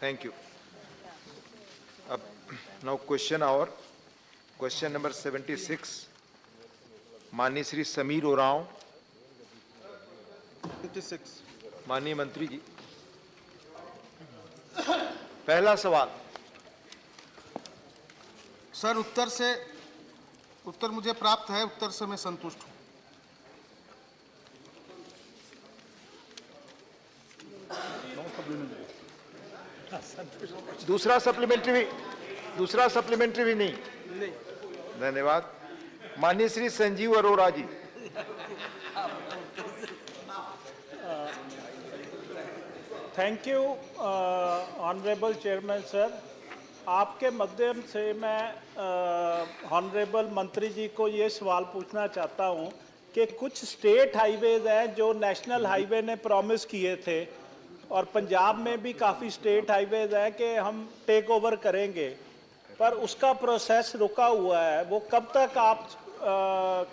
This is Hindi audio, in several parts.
Thank you. Now question number 76, माननीय श्री समीर ओरांव। 56। माननीय मंत्री जी, पहला सवाल। सर, उत्तर मुझे प्राप्त है, उत्तर से मैं संतुष्ट हूं। दूसरा सप्लीमेंट्री भी नहीं। धन्यवाद। माननीय Shri Sanjeev Arora ji. Thank you honourable chairman sir. आपके माध्यम से मैं ऑनरेबल मंत्री जी को ये सवाल पूछना चाहता हूँ कि कुछ स्टेट हाईवेज हैं जो नेशनल हाईवे ने प्रॉमिस किए थे, और पंजाब में भी काफ़ी स्टेट हाईवेज है कि हम टेक ओवर करेंगे, पर उसका प्रोसेस रुका हुआ है। वो कब तक आप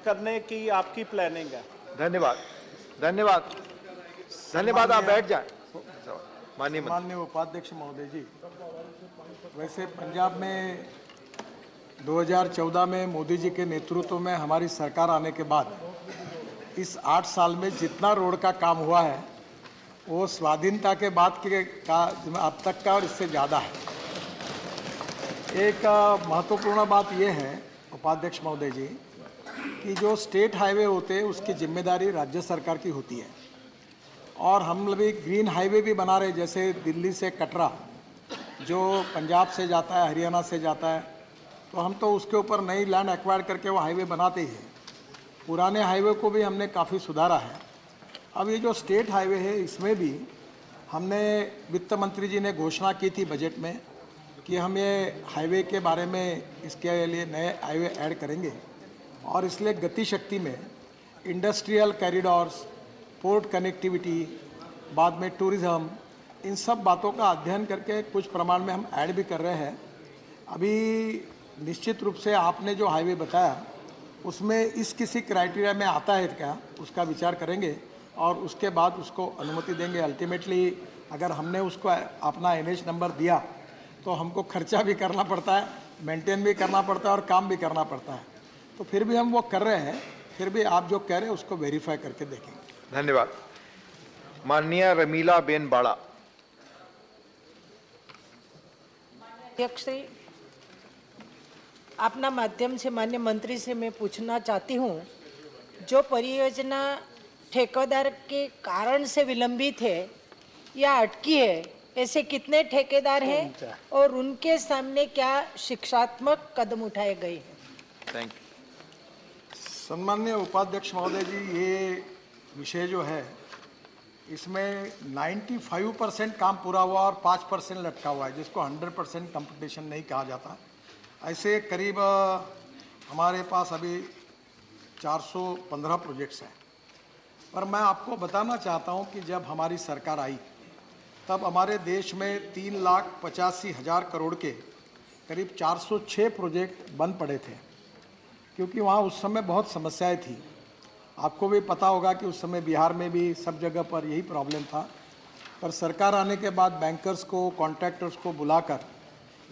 करने की आपकी प्लानिंग है? धन्यवाद। आप बैठ जाएं। माननीय उपाध्यक्ष महोदय जी, वैसे पंजाब में 2014 में मोदी जी के नेतृत्व में हमारी सरकार आने के बाद इस 8 साल में जितना रोड का काम हुआ है वो स्वाधीनता के बाद के का अब तक का और इससे ज़्यादा है। एक महत्वपूर्ण बात यह है उपाध्यक्ष महोदय जी कि जो स्टेट हाईवे होते हैं उसकी जिम्मेदारी राज्य सरकार की होती है, और हम लोग भी ग्रीन हाईवे भी बना रहे, जैसे दिल्ली से कटरा जो पंजाब से जाता है, हरियाणा से जाता है, तो हम तो उसके ऊपर नई लैंड एक्वायर करके वो हाईवे बनाते ही हैं। पुराने हाईवे को भी हमने काफ़ी सुधारा है। अब ये जो स्टेट हाईवे है इसमें भी हमने वित्त मंत्री जी ने घोषणा की थी बजट में कि हम ये हाईवे के बारे में इसके लिए नए हाईवे ऐड करेंगे, और इसलिए गति शक्ति में इंडस्ट्रियल कॉरिडोर्स, पोर्ट कनेक्टिविटी, बाद में टूरिज़्म, इन सब बातों का अध्ययन करके कुछ प्रमाण में हम ऐड भी कर रहे हैं। अभी निश्चित रूप से आपने जो हाईवे बताया उसमें इस किसी क्राइटेरिया में आता है क्या, उसका विचार करेंगे और उसके बाद उसको अनुमति देंगे। अल्टीमेटली अगर हमने उसको अपना NH नंबर दिया तो हमको खर्चा भी करना पड़ता है, मेंटेन भी करना पड़ता है और काम भी करना पड़ता है, तो फिर भी हम वो कर रहे हैं। फिर भी आप जो कह रहे हैं उसको वेरीफाई करके देखेंगे। धन्यवाद। माननीय रमीला बेन बाड़ा। अध्यक्ष जी, अपना माध्यम से माननीय मंत्री से मैं पूछना चाहती हूँ, जो परियोजना ठेकेदार के कारण से विलंबित है या अटकी है, ऐसे कितने ठेकेदार हैं और उनके सामने क्या शिक्षात्मक कदम उठाए गए हैं? Thank you. सम्माननीय उपाध्यक्ष महोदय जी, ये विषय जो है इसमें 95% काम पूरा हुआ और 5% लटका हुआ है, जिसको 100% कंप्लीशन नहीं कहा जाता। ऐसे करीब हमारे पास अभी 415 प्रोजेक्ट्स हैं। पर मैं आपको बताना चाहता हूं कि जब हमारी सरकार आई तब हमारे देश में 3,85,000 करोड़ के करीब 406 प्रोजेक्ट बंद पड़े थे, क्योंकि वहाँ उस समय बहुत समस्याएं थी। आपको भी पता होगा कि उस समय बिहार में भी सब जगह पर यही प्रॉब्लम था। पर सरकार आने के बाद बैंकर्स को, कॉन्ट्रैक्टर्स को बुलाकर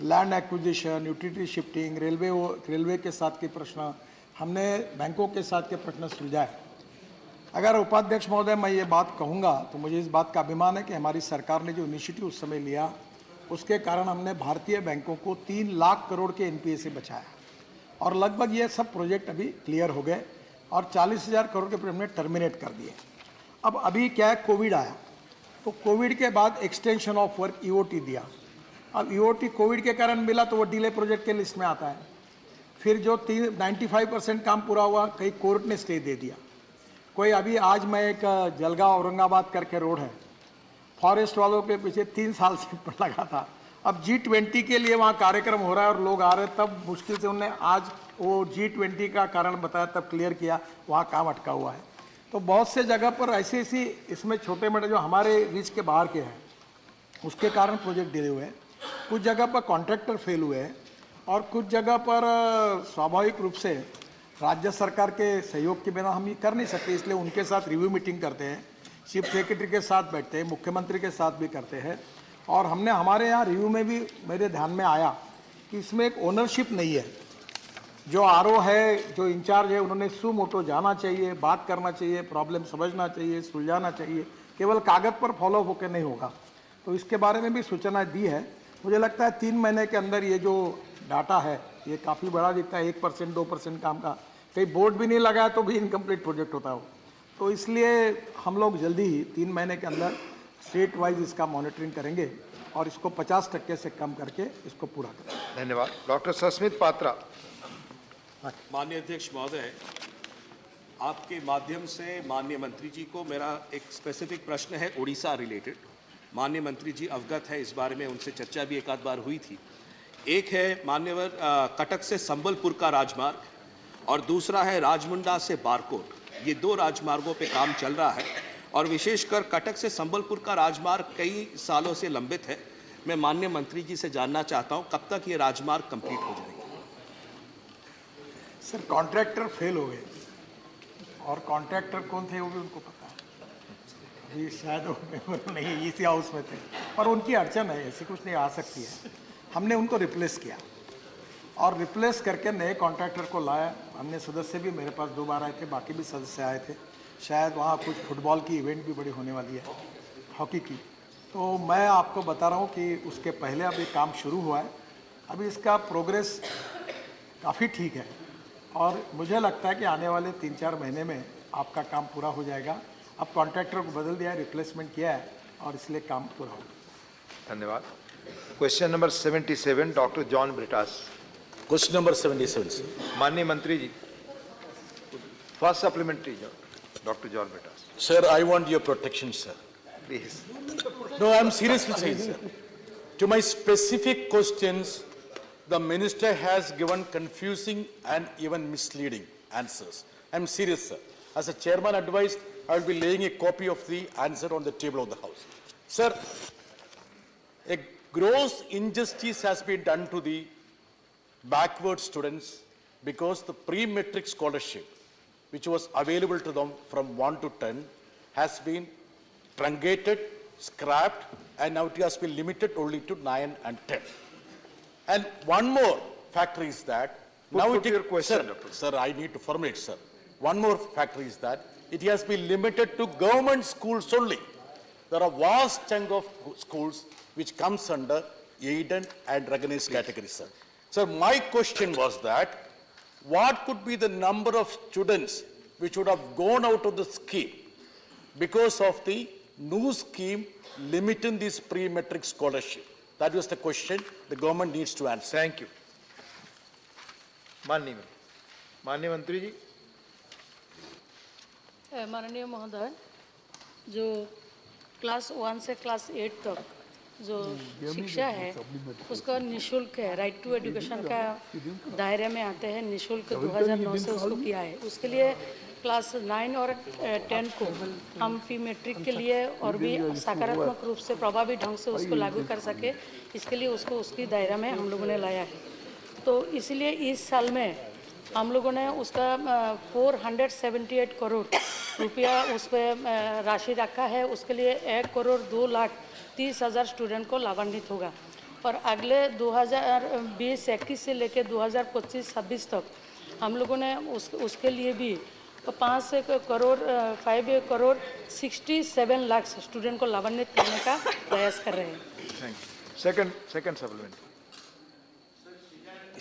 land acquisition, utility shifting, railway के साथ के प्रश्न, हमने बैंकों के साथ के प्रश्न सुलझाए। अगर उपाध्यक्ष महोदय मैं ये बात कहूँगा तो मुझे इस बात का अभिमान है कि हमारी सरकार ने जो इनिशिएटिव उस समय लिया उसके कारण हमने भारतीय बैंकों को 3 लाख करोड़ के NPA से बचाया, और लगभग ये सब प्रोजेक्ट अभी क्लियर हो गए और 40,000 करोड़ के प्रोजेक्ट हमने टर्मिनेट कर दिए। अब अभी क्या है, कोविड आया, तो कोविड के बाद एक्सटेंशन ऑफ वर्क EOT दिया। अब EOT कोविड के कारण मिला तो वो डिले प्रोजेक्ट के लिस्ट में आता है। फिर जो 95% काम पूरा हुआ, कहीं कोर्ट ने स्टे दे दिया। कोई अभी आज मैं एक जलगांव औरंगाबाद करके रोड है, फॉरेस्ट वालों के पीछे 3 साल से लगा था। अब G20 के लिए वहाँ कार्यक्रम हो रहा है और लोग आ रहे हैं, तब मुश्किल से उन्होंने आज वो G20 का कारण बताया, तब क्लियर किया, वहाँ काम अटका हुआ है। तो बहुत से जगह पर ऐसी इसमें छोटे मोटे जो हमारे रीच के बाहर के हैं उसके कारण प्रोजेक्ट डिले हुए हैं। कुछ जगह पर कॉन्ट्रैक्टर फेल हुए हैं और कुछ जगह पर स्वाभाविक रूप से राज्य सरकार के सहयोग के बिना हम ये कर नहीं सकते, इसलिए उनके साथ रिव्यू मीटिंग करते हैं, चीफ सेक्रेटरी के साथ बैठते हैं, मुख्यमंत्री के साथ भी करते हैं, और हमने हमारे यहाँ रिव्यू में भी मेरे ध्यान में आया कि इसमें एक ओनरशिप नहीं है। जो आरओ है, जो इंचार्ज है, उन्होंने सुमोटो जाना चाहिए, बात करना चाहिए, प्रॉब्लम समझना चाहिए, सुलझाना चाहिए, केवल कागज़ पर फॉलो होकर नहीं होगा। तो इसके बारे में भी सूचना दी है। मुझे लगता है 3 महीने के अंदर ये जो डाटा है ये काफ़ी बड़ा दिखता है। 1% 2% काम का, कहीं बोर्ड भी नहीं लगाया तो भी इनकम्प्लीट प्रोजेक्ट होता हो। तो इसलिए हम लोग जल्दी ही 3 महीने के अंदर स्टेट वाइज इसका मॉनिटरिंग करेंगे और इसको 50% से कम करके इसको पूरा करेंगे। धन्यवाद। डॉक्टर सस्मित पात्रा। माननीय अध्यक्ष महोदय, आपके माध्यम से माननीय मंत्री जी को मेरा एक स्पेसिफिक प्रश्न है उड़ीसा रिलेटेड। माननीय मंत्री जी अवगत है इस बारे में, उनसे चर्चा भी एक आध बार हुई थी। एक है मान्यवर कटक से संबलपुर का राजमार्ग और दूसरा है राजमुंडा से बारकोट। ये 2 राजमार्गों पे काम चल रहा है और विशेषकर कटक से संबलपुर का राजमार्ग कई सालों से लंबित है। मैं माननीय मंत्री जी से जानना चाहता हूँ कब तक ये राजमार्ग कंप्लीट हो जाएगा। सर, कॉन्ट्रैक्टर फेल हो गए और कॉन्ट्रैक्टर कौन थे वो भी उनको पता है। अभी शायद वो नहीं इसी हाउस में थे, पर उनकी अड़चन है, ऐसी कुछ नहीं आ सकती है। हमने उनको रिप्लेस किया और रिप्लेस करके नए कॉन्ट्रैक्टर को लाया। अन्य सदस्य भी मेरे पास 2 बार आए थे, बाकी भी सदस्य आए थे। शायद वहाँ कुछ फुटबॉल की इवेंट भी बड़ी होने वाली है, हॉकी की। तो मैं आपको बता रहा हूँ कि उसके पहले अभी काम शुरू हुआ है। अभी इसका प्रोग्रेस काफ़ी ठीक है और मुझे लगता है कि आने वाले 3-4 महीने में आपका काम पूरा हो जाएगा। अब कॉन्ट्रैक्टर को बदल दिया है, रिप्लेसमेंट किया है और इसलिए काम पूरा होगा। धन्यवाद। Question number 77, doctor John Brittas. Question number 77, sir. माननीय मंत्री जी, first supplementary doctor John Brittas, Sir, I want your protection, sir. Please. No, I'm seriously saying, sir. To my specific questions, the minister has given confusing and even misleading answers. I'm serious, sir. As a chairman advised, I will be laying a copy of the answer on the table of the House. Sir, a gross injustice has been done to the backward students because the pre-metric scholarship, which was available to them from 1 to 10, has been truncated, scrapped, and now it has been limited only to 9 and 10. And one more factor is that Put your question, Dr. Sir, I need to formulate, sir. One more factor is that it has been limited to government schools only. There are vast chunk of schools which comes under aided and recognized categories, sir. Sir, my question was that what could be the number of students which would have gone out of the scheme because of the new scheme limiting this pre-metric scholarship? That was the question the government needs to answer. Thank you. माननीय मंत्री जी। माननीय महोदय, जो क्लास 1 से क्लास 8 तक जो शिक्षा है उसका निशुल्क है, राइट टू एजुकेशन का दायरे में आते हैं। निशुल्क 2009 से उसको किया है। उसके लिए क्लास 9 और 10 को हम फी मेट्रिक के लिए और भी सकारात्मक रूप से प्रभावी ढंग से उसको लागू कर सके, इसके लिए उसको उसकी दायरा में हम लोगों ने लाया है। तो इसलिए इस साल में हम लोगों ने उसका 478 करोड़ रुपया उस पर राशि रखा है। उसके लिए 1,02,30,000 स्टूडेंट को लाभान्वित होगा और अगले 2020-21 से लेकर 2025-26 तक हम लोगों ने उसके लिए भी 5 करोड़ 67 लाख स्टूडेंट को लाभान्वित करने का प्रयास कर रहे हैं। Thank you. Second supplement.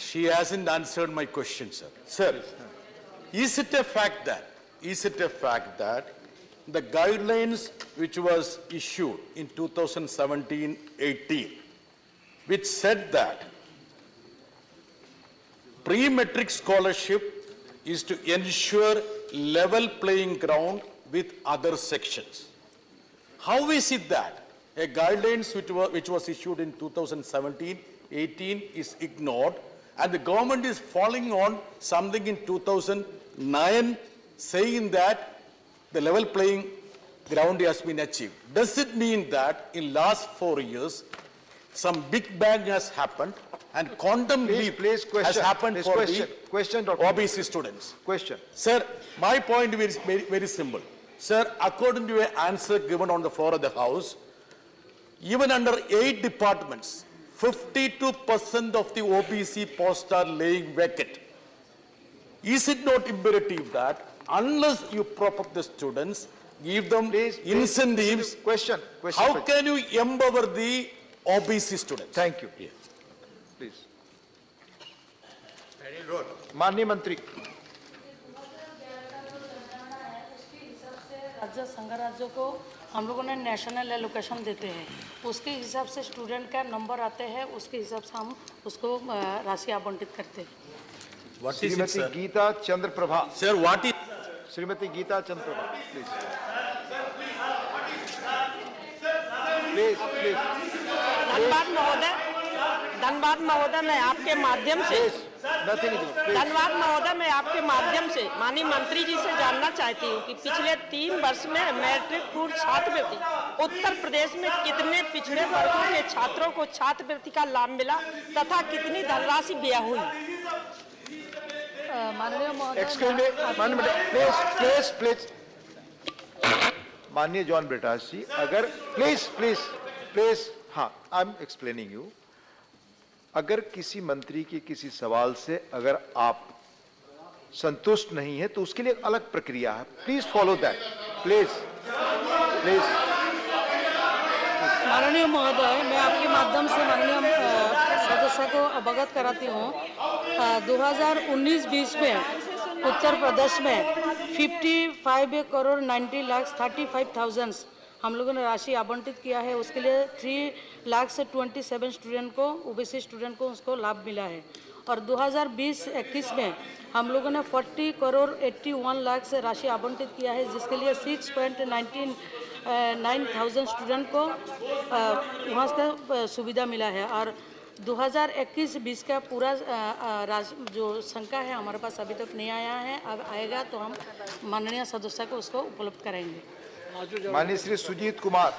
She hasn't answered my question, sir. Sir, is it a fact that the guidelines which was issued in 2017-18, which said that pre-metric scholarship is to ensure level playing ground with other sections? How is it that a guidelines which was issued in 2017-18 is ignored, and the government is falling on something in 2009 saying that the level playing ground has been achieved? Does it mean that in last 4 years some big bang has happened and quantum leap has happened for the OBC students? Question. Sir, my point is very simple. Sir, according to an answer given on the floor of the House, even under 8 departments, 52% of the OBC posts are laying vacant. Is it not imperative that unless you prop up the students, give them incentives, Question. how can you empower the OBC students? Thank you. Please. माननीय मंत्री, राज्य संघ राज्यों को हम लोगों ने नेशनल एलोकेशन देते हैं, उसके हिसाब से स्टूडेंट का नंबर आते हैं, उसके हिसाब से हम उसको राशि आवंटित करते हैं। What is it, Shrimati sir? Geeta Chandra Prabha, Sir, what is... Shrimati Geeta Chandra Prabha, please please धन्यवाद महोदय, मैं आपके माध्यम से नथिंग धन्यवाद महोदय, मैं आपके माध्यम से माननीय मंत्री जी से जानना चाहती हूँ कि पिछले 3 वर्ष में मैट्रिक पूर्व छात्रवृत्ति उत्तर प्रदेश में कितने पिछड़े वर्गों के छात्रों को छात्रवृत्ति का लाभ मिला तथा कितनी धनराशि व्यय हुई। माननीय महोदय, प्लीज माननीय जॉन ब्रिटास जी, अगर प्लीज हाँ, आई एम एक्सप्लेनिंग यू। अगर किसी मंत्री के किसी सवाल से अगर आप संतुष्ट नहीं है तो उसके लिए एक अलग प्रक्रिया है, प्लीज फॉलो दैट, प्लीज। माननीय महोदय, मैं आपके माध्यम से माननीय सदस्य को अवगत कराती हूँ। 2019-20 में उत्तर प्रदेश में 55,90,35,000 हम लोगों ने राशि आवंटित किया है। उसके लिए 3,27,000 स्टूडेंट को, ओबीसी स्टूडेंट को उसको लाभ मिला है। और 2020-21 में हम लोगों ने 40,81,00,000 से राशि आवंटित किया है, जिसके लिए 6,9,000 स्टूडेंट को वहाँ से सुविधा मिला है। और 2021-20 का पूरा जो संख्या है हमारे पास अभी तक नहीं आया है, अब आएगा तो हम माननीय सदस्य को उसको उपलब्ध कराएंगे। माननीय श्री सुजीत कुमार।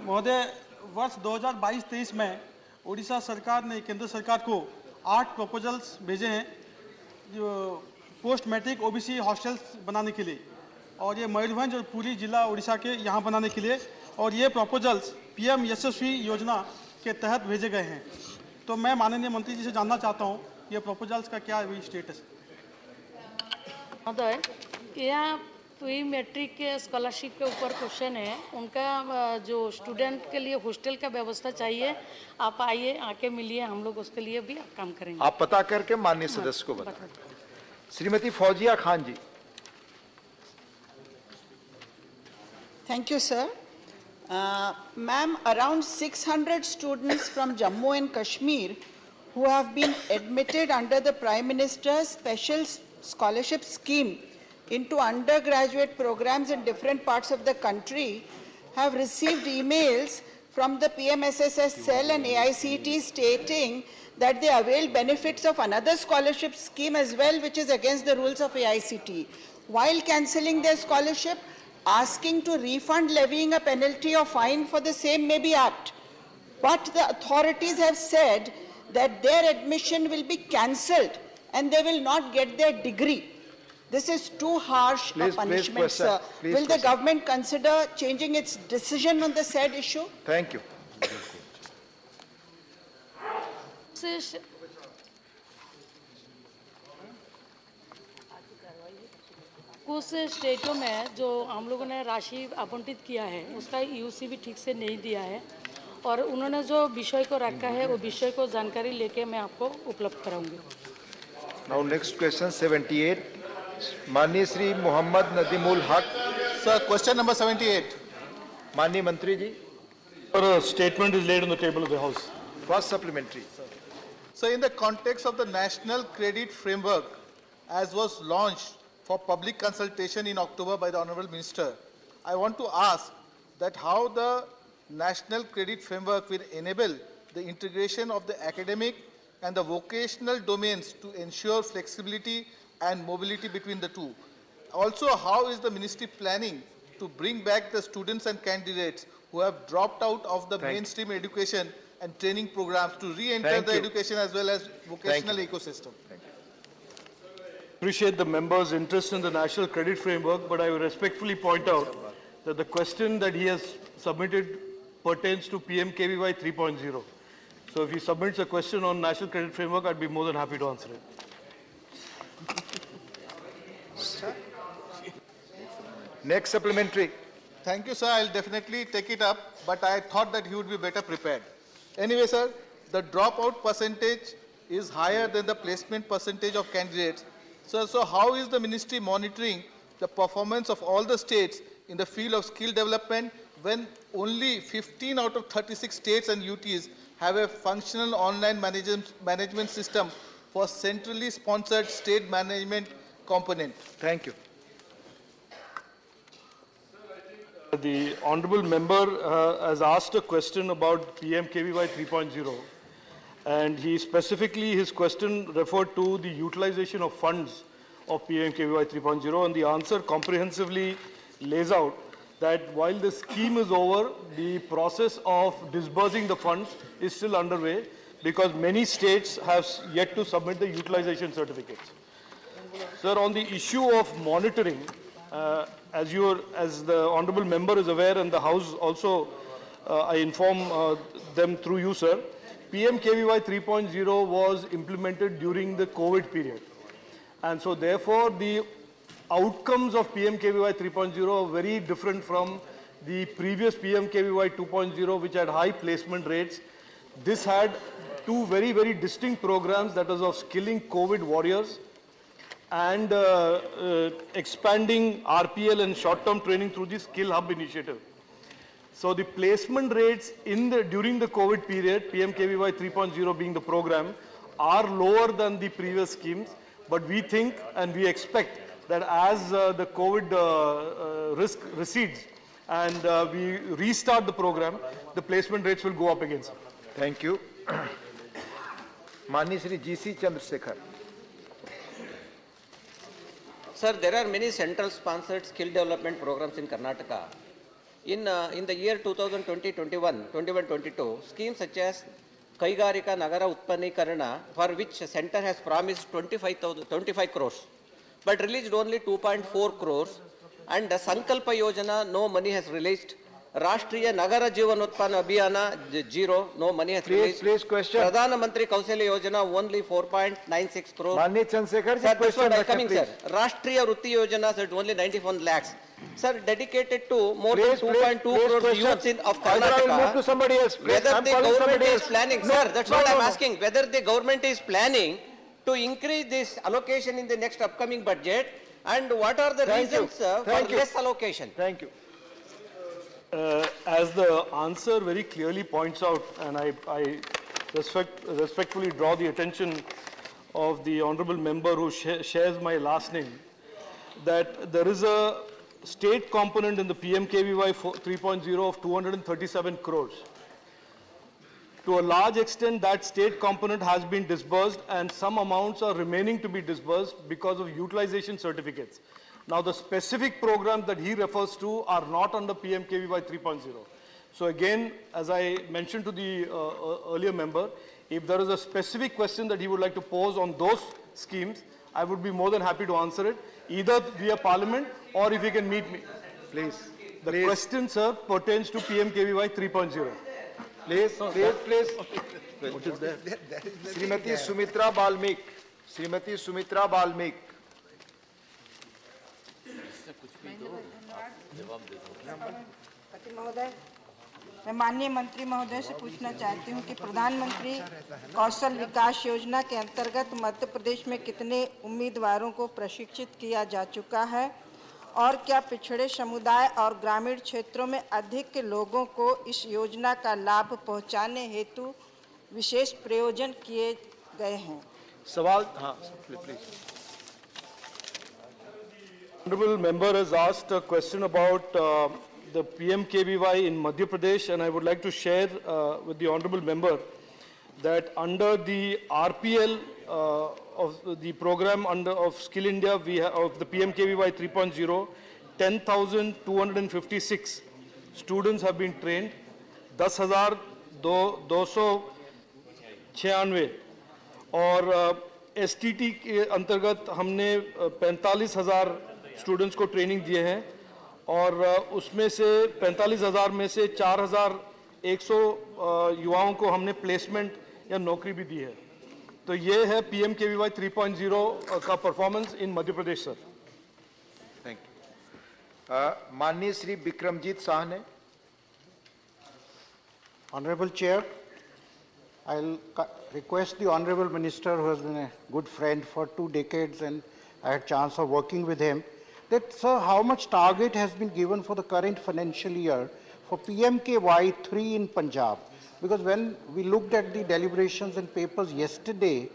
महोदय, वर्ष 2022-23 में उड़ीसा सरकार ने केंद्र सरकार को 8 प्रपोजल्स भेजे हैं जो पोस्ट मैट्रिक ओबीसी हॉस्टल्स बनाने के लिए, और ये मयूरभंज और पूरी जिला उड़ीसा के यहाँ बनाने के लिए, और ये प्रपोजल्स पीएम यशस्वी योजना के तहत भेजे गए हैं। तो मैं माननीय मंत्री जी से जानना चाहता हूँ ये प्रपोजल्स का क्या अभी स्टेटस है। महोदय, यहाँ प्री मैट्रिक के स्कॉलरशिप के ऊपर क्वेश्चन है, उनका जो स्टूडेंट के लिए हॉस्टल का व्यवस्था चाहिए, आप आइए, आके मिलिए, हम लोग उसके लिए भी काम करेंगे। आप पता करके माननीय सदस्य को बताएं। श्रीमती फौजिया खान जी। Thank you, sir. Ma'am, around 600 students from Jammu and Kashmir who have been admitted under the Prime Minister's Special Scholarship Scheme into undergraduate programs in different parts of the country have received emails from the PMSSS cell and AICT stating that they avail benefits of another scholarship scheme as well, which is against the rules of AICT. While cancelling their scholarship, asking to refund, levying a penalty or fine for the same may be apt. But the authorities have said that their admission will be cancelled and they will not get their degree. This is too harsh a punishment, sir. Will the government consider changing its decision on the said issue? Thank you. कुछ स्टेटों में जो हम लोगों ने राशि आवंटित किया है उसका यूसी भी ठीक से नहीं दिया है, और उन्होंने जो विषय को रखा है वो विषय को जानकारी लेके मैं आपको उपलब्ध कराऊंगी। Now next question 78, माननीय श्री मोहम्मद नदीमुल हक। Sir, question number 78. माननीय मंत्री जी। Sir, statement is laid on the table of the House. First supplementary. So in the context of the National Credit Framework, as was launched for public consultation in October by the Honorable Minister, I want to ask that how the National Credit Framework will enable the integration of the academic and the vocational domains to ensure flexibility and mobility between the two. Also, how is the ministry planning to bring back the students and candidates who have dropped out of the mainstream education and training programs to re-enter the education as well as vocational ecosystem? Appreciate the members' interest in the National Credit Framework, but I will respectfully point out that the question that he has submitted pertains to PMKVY 3.0. So if he submits a question on National Credit Framework, I'd be more than happy to answer it. Next supplementary. Thank you, sir. I'll definitely take it up, but I thought that he would be better prepared. Anyway, sir, the dropout percentage is higher than the placement percentage of candidates. So how is the ministry monitoring the performance of all the states in the field of skill development when only 15 out of 36 states and UTs have a functional online management system for centrally sponsored state management component? Thank you. The honourable member has asked a question about PMKVY 3.0, and he specifically, his question referred to the utilization of funds of PMKVY 3.0, and the answer comprehensively lays out that while the scheme is over, the process of disbursing the funds is still underway because many states have yet to submit the utilization certificates. Sir, on the issue of monitoring, as the honourable member is aware, and the House also, I inform them through you, sir, PMKVY 3.0 was implemented during the COVID period. And so therefore, the outcomes of PMKVY 3.0 are very different from the previous PMKVY 2.0, which had high placement rates. This had two very, very distinct programs, that was of skilling COVID warriors and expanding RPL and short-term training through the Skill Hub initiative. So the placement rates during the COVID period, PMKVY 3.0 being the program, are lower than the previous schemes. But we think and we expect that as the COVID risk recedes and we restart the program, the placement rates will go up again, sir. Thank you. Mani Shri G.C. Chandrasekhar. Sir, there are many central sponsored skill development programs in Karnataka. In the year 2020-21, schemes such as Kaigarika Nagara Utpanikarana, for which center has promised 25 crores, but released only 2.4 crores, and the Sankalpa Yojana, no money has released. Rashtriya Nagara Jivanotpana Abhiyana, 0, no money has released. Please, question. Pradhana Mantri Kausalya Yojana, only 4.96 crores. Mani Chandrasekhar, sir, that's what I'm question, coming, sir. Rashtriya Rutti Yojana, sir, only 91 lakhs. Sir, dedicated to more than 2.2 crores youths of Karnataka. I'll move to somebody else. Please, whether I'm the calling government somebody is else. planning, No, sir, that's no, what no, I'm no. asking, whether the government is planning to increase this allocation in the next upcoming budget, and what are the reasons for less allocation? Thank you. As the answer very clearly points out, and I respectfully draw the attention of the honourable member who shares my last name, that there is a state component in the PMKVY 3.0 of 237 crores. To a large extent, that state component has been disbursed and some amounts are remaining to be disbursed because of utilization certificates. Now, the specific programs that he refers to are not under PMKVY 3.0. So again, as I mentioned to the earlier member, if there is a specific question that he would like to pose on those schemes, I would be more than happy to answer it, either via Parliament or if he can meet me. Please. The question, sir, pertains to PMKVY 3.0. Please. What is that? Srimati Sumitra Balmik. Srimati Sumitra Balmik. महोदय, मैं माननीय मंत्री महोदय से पूछना चाहती हूं कि प्रधानमंत्री कौशल विकास योजना के अंतर्गत मध्य प्रदेश में कितने उम्मीदवारों को प्रशिक्षित किया जा चुका है और क्या पिछड़े समुदाय और ग्रामीण क्षेत्रों में अधिक लोगों को इस योजना का लाभ पहुंचाने हेतु विशेष प्रयोजन किए गए हैं? सवाल, हाँ, please. Honourable member has asked a question about the PMKVY in Madhya Pradesh, and I would like to share with the honourable member that under the RPL of the program of Skill India, of the PMKVY 3.0, 10,256 students have been trained, 10,296 और STT के अंतर्गत हमने 45,000 स्टूडेंट्स को ट्रेनिंग दिए हैं और उसमें से 45,000 में से 4,100 युवाओं को हमने प्लेसमेंट या नौकरी भी दी है। तो ये है PMKVY 3.0 का performance in Madhya Pradesh sir. Thank you. माननीय श्री विक्रमजीत शाह ने। Honorable Chair, I'll request the Honorable Minister, who has been a good friend for 2 decades and I had chance of working with him, that, sir, how much target has been given for the current financial year for PMKY 3 in Punjab? Because when we looked at the deliberations and papers yesterday,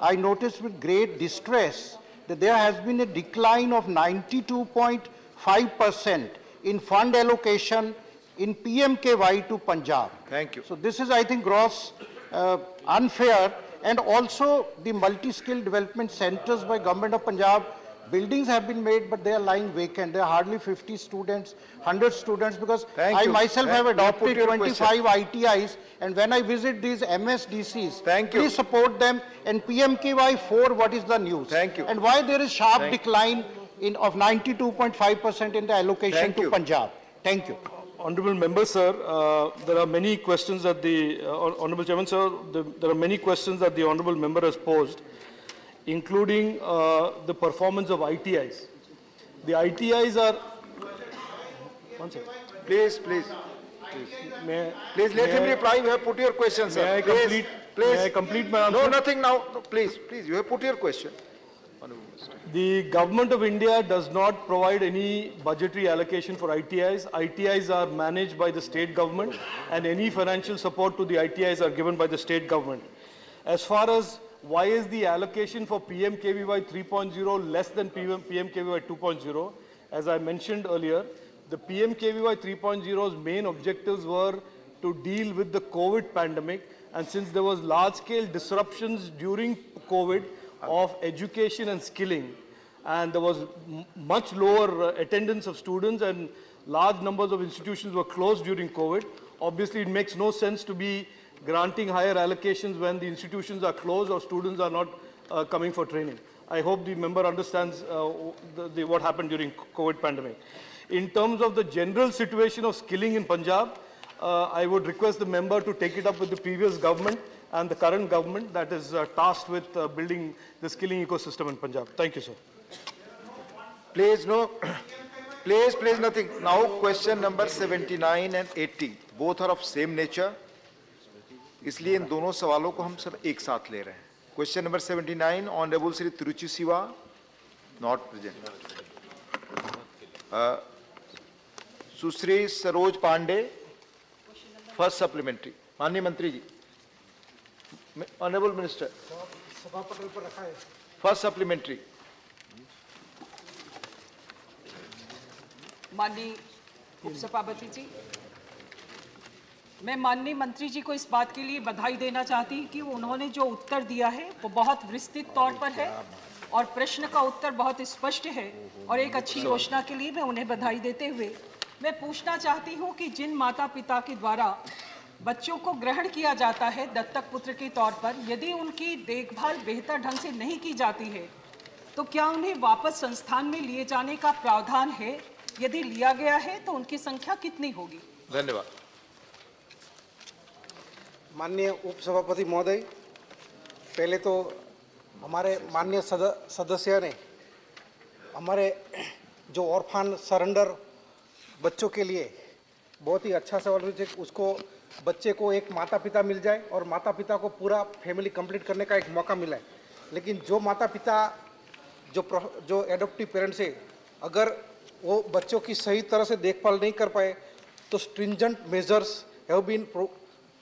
I noticed with great distress that there has been a decline of 92.5% in fund allocation in PMKY to Punjab. Thank you. So this is, I think, gross unfair, and also the multi-skill development centers by Government of Punjab, buildings have been made, but they are lying vacant. There are hardly 50 students, 100 students, because I myself have adopted 25 ITIs, and when I visit these MSDCs, please support them, and PMKY 4, what is the news? Thank you. And why there is sharp decline of 92.5% in the allocation to Punjab? Thank you. Honorable Member, sir, there are many questions that the Honorable Chairman, sir, there are many questions that the Honorable Member has posed, including the performance of ITIs. The ITIs are. One second. Please let him reply. You have put your question, sir. May I complete my answer? No, nothing now. No, please, you have put your question. The Government of India does not provide any budgetary allocation for ITIs. ITIs are managed by the state government, and any financial support to the ITIs are given by the state government. As far as why is the allocation for PMKVY 3.0 less than PMKVY 2.0, as I mentioned earlier, the PMKVY 3.0's main objectives were to deal with the COVID pandemic, and since there was large-scale disruptions during COVID of education and skilling, and there was much lower attendance of students and large numbers of institutions were closed during COVID. Obviously, it makes no sense to be granting higher allocations when the institutions are closed or students are not coming for training. I hope the member understands what happened during COVID pandemic. In terms of the general situation of skilling in Punjab, I would request the member to take it up with the previous government and the current government that is tasked with building the skilling ecosystem in Punjab. Thank you, sir. Please, no. Please, nothing. Now, question number 79 and 80. Both are of same nature. इसलिए इन दोनों सवालों को हम सब एक साथ ले रहे हैं. Question number 79, Honorable Sri Tiruchi Siva, not present. Susri Saroj Pandey, first supplementary. माननीय मंत्री जी. Honorable Minister, first supplementary. माननीय उपसभापति जी, मैं माननीय मंत्री जी को इस बात के लिए बधाई देना चाहती हूँ कि उन्होंने जो उत्तर दिया है वो बहुत विस्तृत तौर पर है और प्रश्न का उत्तर बहुत स्पष्ट है, और एक अच्छी योजना के लिए मैं उन्हें बधाई देते हुए मैं पूछना चाहती हूँ कि जिन माता पिता के द्वारा बच्चों को ग्रहण किया जाता है दत्तक पुत्र के तौर पर, यदि उनकी देखभाल बेहतर ढंग से नहीं की जाती है तो क्या उन्हें वापस संस्थान में लिए जाने का प्रावधान है? यदि लिया गया है तो उनकी संख्या कितनी होगी? धन्यवाद. माननीय उपसभापति महोदय, पहले तो हमारे माननीय सदस्य ने हमारे जो ऑर्फन सरेंडर बच्चों के लिए बहुत ही अच्छा सवाल पूछे. उसको बच्चे को एक माता पिता मिल जाए और माता पिता को पूरा फैमिली कंप्लीट करने का एक मौका मिला है, लेकिन जो माता पिता जो एडॉप्टिव पेरेंट्स है, अगर वो बच्चों की सही तरह से देखभाल नहीं कर पाए तो stringent measures have been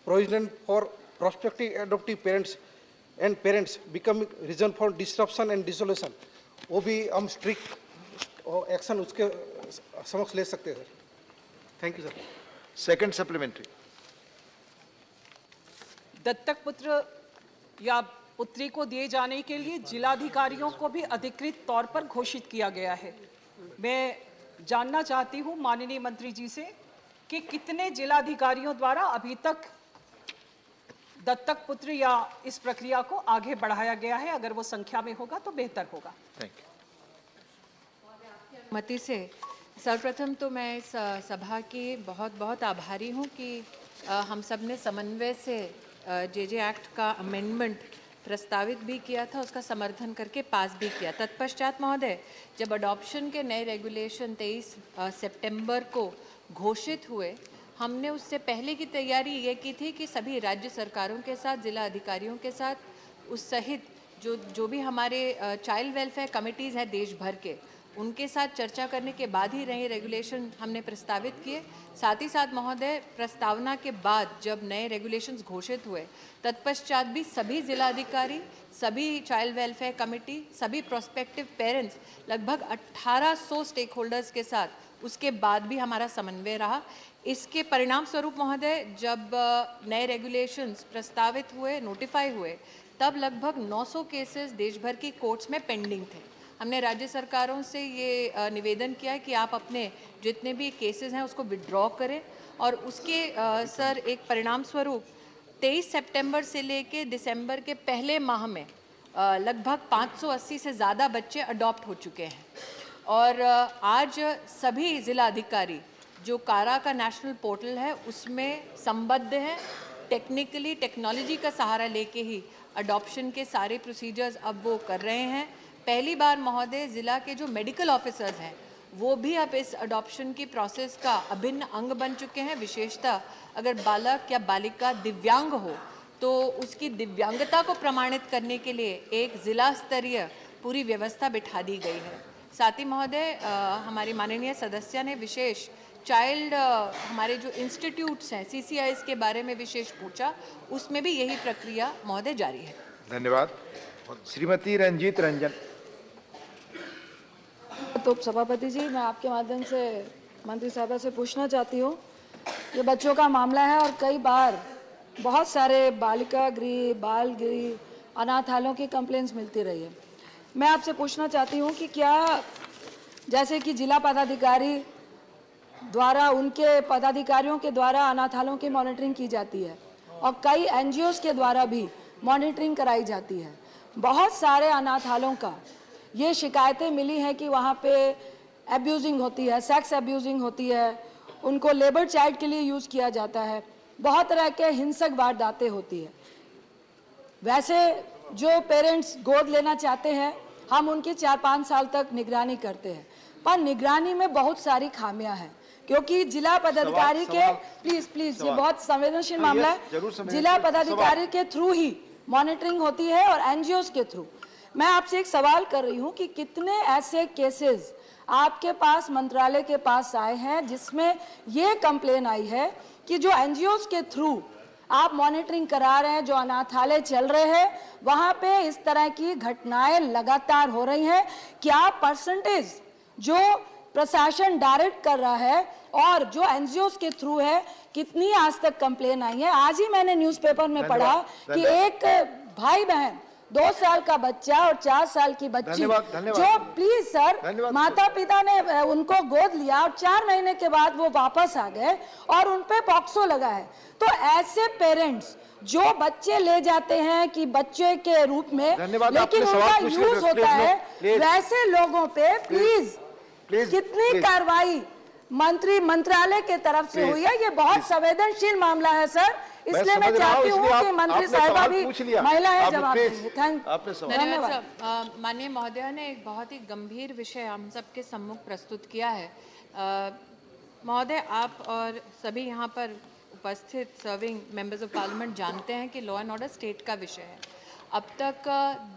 provision for prospective adoptive parents and parents becoming reason for disruption and dissolution. वो भी हम स्ट्रिक्ट एक्शन उसके समक्ष ले सकते हैं. Thank you sir. Second supplementary. दत्तक पुत्र या पुत्री को दिए जाने के लिए जिलाधिकारियों को भी अधिकृत तौर पर घोषित किया गया है. मैं जानना चाहती हूं माननीय मंत्री जी से कि कितने जिलाधिकारियों द्वारा अभी तक दत्तक पुत्र या इस प्रक्रिया को आगे बढ़ाया गया है. अगर वो संख्या में होगा तो बेहतर होगा. Thank you. मती से सर्वप्रथम तो मैं इस सभा की बहुत बहुत आभारी हूँ कि हम सब ने समन्वय से जे एक्ट का अमेंडमेंट प्रस्तावित भी किया था, उसका समर्थन करके पास भी किया। तत्पश्चात महोदय, जब अडॉप्शन के नए रेगुलेशन 23 सितंबर को घोषित हुए, हमने उससे पहले की तैयारी ये की थी कि सभी राज्य सरकारों के साथ, जिला अधिकारियों के साथ, उस सहित जो भी हमारे चाइल्ड वेलफेयर कमिटीज़ हैं देश भर के, उनके साथ चर्चा करने के बाद ही नए रेगुलेशन हमने प्रस्तावित किए। साथ ही साथ महोदय, प्रस्तावना के बाद जब नए रेगुलेशंस घोषित हुए, तत्पश्चात भी सभी जिलाधिकारी, सभी चाइल्ड वेलफेयर कमेटी, सभी प्रोस्पेक्टिव पेरेंट्स, लगभग 1800 स्टेक होल्डर्स के साथ उसके बाद भी हमारा समन्वय रहा। इसके परिणाम स्वरूप महोदय, जब नए रेगुलेशंस प्रस्तावित हुए, नोटिफाई हुए, तब लगभग 900 केसेस देश भर की कोर्ट्स में पेंडिंग थे। हमने राज्य सरकारों से ये निवेदन किया है कि आप अपने जितने भी केसेस हैं उसको विड्रॉ करें, और उसके सर एक परिणाम स्वरूप 23 सितंबर से लेके दिसंबर के पहले माह में लगभग 580 से ज़्यादा बच्चे अडॉप्ट हो चुके हैं। और आज सभी जिला अधिकारी जो कारा का नेशनल पोर्टल है उसमें संबद्ध हैं, टेक्निकली टेक्नोलॉजी का सहारा लेके ही अडॉप्शन के सारे प्रोसीजर्स अब वो कर रहे हैं। पहली बार महोदय, ज़िला के जो मेडिकल ऑफिसर्स हैं वो भी अब इस अडॉप्शन की प्रोसेस का अभिन्न अंग बन चुके हैं। विशेषतः अगर बालक या बालिका दिव्यांग हो तो उसकी दिव्यांगता को प्रमाणित करने के लिए एक ज़िला स्तरीय पूरी व्यवस्था बिठा दी गई है। साथ ही महोदय, हमारी माननीय सदस्य ने विशेष चाइल्ड हमारे जो इंस्टीट्यूट्स हैं CCIs के बारे में विशेष पूछा, उसमें भी यही प्रक्रिया महोदय जारी है। धन्यवाद। श्रीमती रंजीत रंजन। तो सभापति जी, मैं आपके माध्यम से मंत्री साहबा से पूछना चाहती हूँ, ये बच्चों का मामला है और कई बार बहुत सारे बालिका गृह, बाल गृह, अनाथालयों की कंप्लेंट्स मिलती रही है। मैं आपसे पूछना चाहती हूँ कि क्या जैसे कि जिला पदाधिकारी द्वारा, उनके पदाधिकारियों के द्वारा अनाथालयों की मॉनिटरिंग की जाती है और कई NGOs के द्वारा भी मॉनिटरिंग कराई जाती है। बहुत सारे अनाथालयों का ये शिकायतें मिली हैं कि वहाँ पे एब्यूजिंग होती है, सेक्स एब्यूजिंग होती है, उनको लेबर चाइल्ड के लिए यूज़ किया जाता है, बहुत तरह के हिंसक वारदातें होती है। वैसे जो पेरेंट्स गोद लेना चाहते हैं, हम उनकी 4-5 साल तक निगरानी करते हैं, पर निगरानी में बहुत सारी खामियां हैं, क्योंकि जिला पदाधिकारी के प्लीज ये बहुत संवेदनशील मामला है। जिला पदाधिकारी के थ्रू ही मॉनिटरिंग होती है और NGOs के थ्रू। मैं आपसे एक सवाल कर रही हूं कि कितने ऐसे केसेस आपके पास, मंत्रालय के पास आए हैं जिसमें ये कंप्लेन आई है कि जो NGOs के थ्रू आप मॉनिटरिंग करा रहे हैं, जो अनाथालय चल रहे हैं, वहां पे इस तरह की घटनाएं लगातार हो रही हैं। क्या परसेंटेज जो प्रशासन डायरेक्ट कर रहा है और जो NGOs के थ्रू है, कितनी आज तक कंप्लेन आई है? आज ही मैंने न्यूज़पेपर में पढ़ा कि एक भाई बहन, 2 साल का बच्चा और 4 साल की बच्ची, जो प्लीज सर, माता पिता ने उनको गोद लिया और 4 महीने के बाद वो वापस आ गए और उन पे पॉक्सो लगा है। तो ऐसे पेरेंट्स जो बच्चे ले जाते हैं कि बच्चे के रूप में, लेकिन उनका यूज होता है, वैसे लोगों पे प्लीज कितनी कार्रवाई मंत्रालय के तरफ से हुई है? ये बहुत संवेदनशील मामला है सर, इसलिए मैं चाहती हूँ कि मंत्री साहिबा भी महिला है, जवाब देंगे। धन्यवाद। माननीय महोदया ने एक बहुत ही गंभीर विषय हम सबके सम्मुख प्रस्तुत किया है। महोदय, आप और सभी यहाँ पर उपस्थित सर्विंग मेंबर्स ऑफ पार्लियामेंट जानते हैं कि लॉ एंड ऑर्डर स्टेट का विषय है। अब तक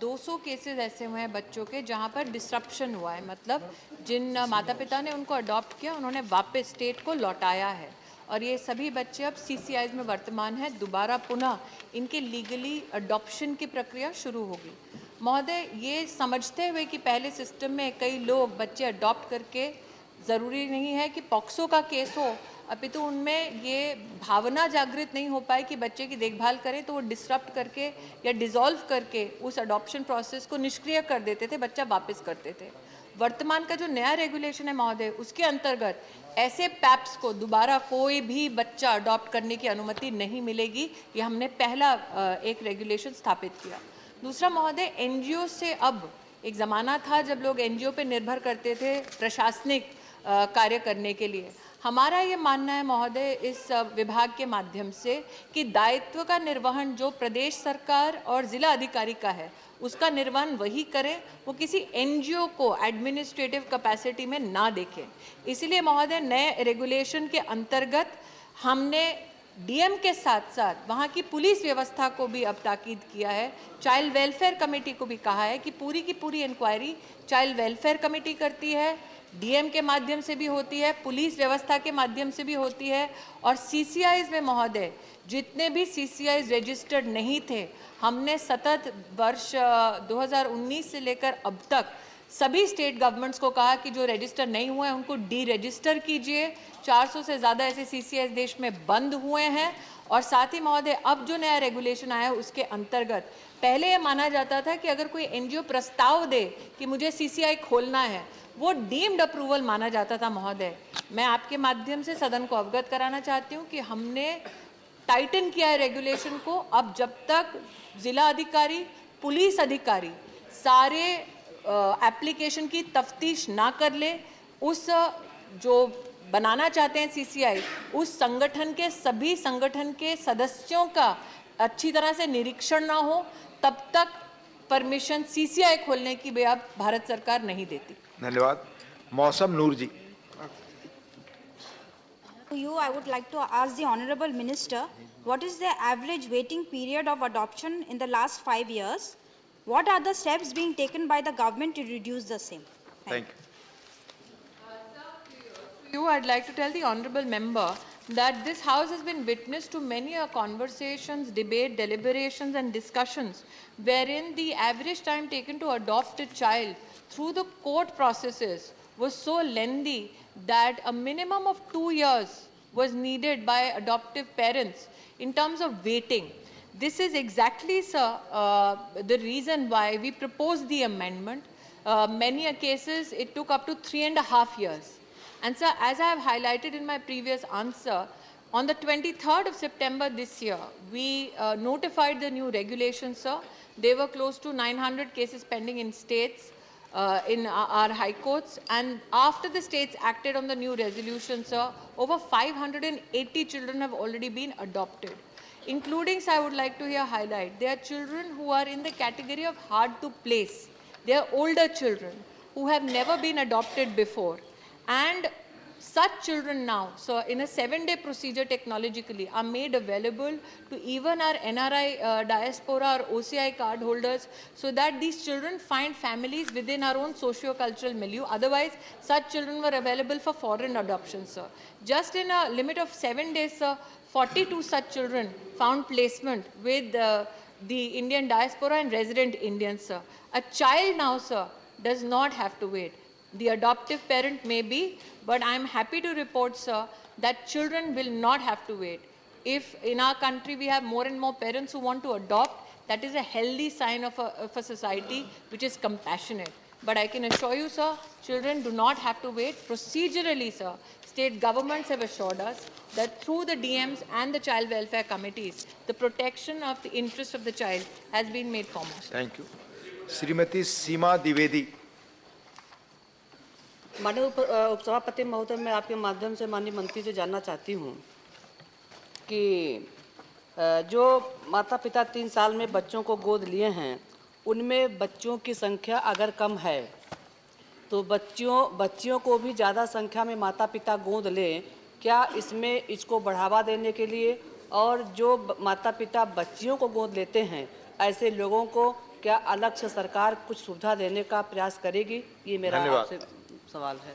200 केसेस ऐसे हुए हैं बच्चों के जहाँ पर डिसरप्शन हुआ है, मतलब जिन माता पिता ने उनको अडॉप्ट किया उन्होंने वापस स्टेट को लौटाया है, और ये सभी बच्चे अब CCIs में वर्तमान हैं। दोबारा पुनः इनके लीगली अडॉप्शन की प्रक्रिया शुरू होगी। महोदय, ये समझते हुए कि पहले सिस्टम में कई लोग बच्चे अडॉप्ट करके, ज़रूरी नहीं है कि पॉक्सो का केस हो, अपितु उनमें ये भावना जागृत नहीं हो पाई कि बच्चे की देखभाल करें, तो वो डिसरप्ट करके या डिसॉल्व करके उस अडॉप्शन प्रोसेस को निष्क्रिय कर देते थे, बच्चा वापस करते थे। वर्तमान का जो नया रेगुलेशन है महोदय, उसके अंतर्गत ऐसे पैप्स को दोबारा कोई भी बच्चा अडॉप्ट करने की अनुमति नहीं मिलेगी। ये हमने पहला एक रेगुलेशन स्थापित किया। दूसरा महोदय, NGO से अब एक ज़माना था जब लोग NGO पे निर्भर करते थे प्रशासनिक कार्य करने के लिए। हमारा ये मानना है महोदय इस विभाग के माध्यम से कि दायित्व का निर्वहन जो प्रदेश सरकार और जिला अधिकारी का है उसका निर्वहन वही करें, वो किसी एनजीओ को एडमिनिस्ट्रेटिव कैपेसिटी में ना देखें। इसलिए महोदय नए रेगुलेशन के अंतर्गत हमने डीएम के साथ साथ वहाँ की पुलिस व्यवस्था को भी अब ताकीद किया है, चाइल्ड वेलफेयर कमेटी को भी कहा है कि पूरी इंक्वायरी चाइल्ड वेलफेयर कमेटी करती है, डीएम के माध्यम से भी होती है, पुलिस व्यवस्था के माध्यम से भी होती है। और सीसीआईज में महोदय जितने भी सीसीआईज रजिस्टर्ड नहीं थे, हमने सतत वर्ष 2019 से लेकर अब तक सभी स्टेट गवर्नमेंट्स को कहा कि जो रजिस्टर नहीं हुए हैं उनको डी रजिस्टर कीजिए। 400 से ज़्यादा ऐसे सीसीआईज देश में बंद हुए हैं। और साथ ही महोदय अब जो नया रेगुलेशन आया है उसके अंतर्गत पहले ये माना जाता था कि अगर कोई एनजीओ प्रस्ताव दे कि मुझे सीसीआई खोलना है, वो डीम्ड अप्रूवल माना जाता था। महोदय मैं आपके माध्यम से सदन को अवगत कराना चाहती हूँ कि हमने टाइटन किया है रेगुलेशन को। अब जब तक जिला अधिकारी, पुलिस अधिकारी सारे एप्लीकेशन की तफ्तीश ना कर ले, उस जो बनाना चाहते हैं सीसीआई, उस संगठन के सभी संगठन के सदस्यों का अच्छी तरह से निरीक्षण ना हो, तब तक परमिशन सीसीआई खोलने की भी अब भारत सरकार नहीं देती। धन्यवाद। मौसम नूर जी। To you, I would like to ask the Honorable Minister, what is the average waiting period of adoption in the last 5 years? What are the steps being taken by the government to reduce the same? Thank you. I'd like to tell the honourable member that this house has been witness to many conversations, debate, deliberations and discussions wherein the average time taken to adopt a child through the court processes was so lengthy that a minimum of 2 years was needed by adoptive parents in terms of waiting. This is exactly, sir, the reason why we proposed the amendment. Many cases it took up to 3.5 years. And sir, as I have highlighted in my previous answer, on the 23rd of September this year, we notified the new regulations, sir. There were close to 900 cases pending in states, in our high courts. And after the states acted on the new resolution, sir, over 580 children have already been adopted. Including, sir, I would like to here highlight, there are children who are in the category of hard to place. They are older children who have never been adopted before. And such children now, so in a 7-day procedure technologically, are made available to even our NRI diaspora or OCI card holders, so that these children find families within our own socio-cultural milieu. Otherwise, such children were available for foreign adoption, sir. Just in a limit of 7 days, sir, 42 such children found placement with the Indian diaspora and resident Indians, sir. A child now, sir, does not have to wait. The adoptive parent may be, but I am happy to report, sir, that children will not have to wait. If in our country we have more and more parents who want to adopt, that is a healthy sign of a society which is compassionate. But I can assure you, sir, children do not have to wait. Procedurally, sir, state governments have assured us that through the DMs and the child welfare committees, the protection of the interest of the child has been made foremost. Thank you. Srimati Seema Dwivedi. माननीय उपसभापति महोदय, मैं आपके माध्यम से माननीय मंत्री से जानना चाहती हूँ कि जो माता पिता 3 साल में बच्चों को गोद लिए हैं, उनमें बच्चों की संख्या अगर कम है तो बच्चियों को भी ज़्यादा संख्या में माता पिता गोद लें। क्या इसमें इसको बढ़ावा देने के लिए, और जो माता पिता बच्चियों को गोद लेते हैं ऐसे लोगों को क्या अलग से सरकार कुछ सुविधा देने का प्रयास करेगी? ये मेरा आपसे सवाल है।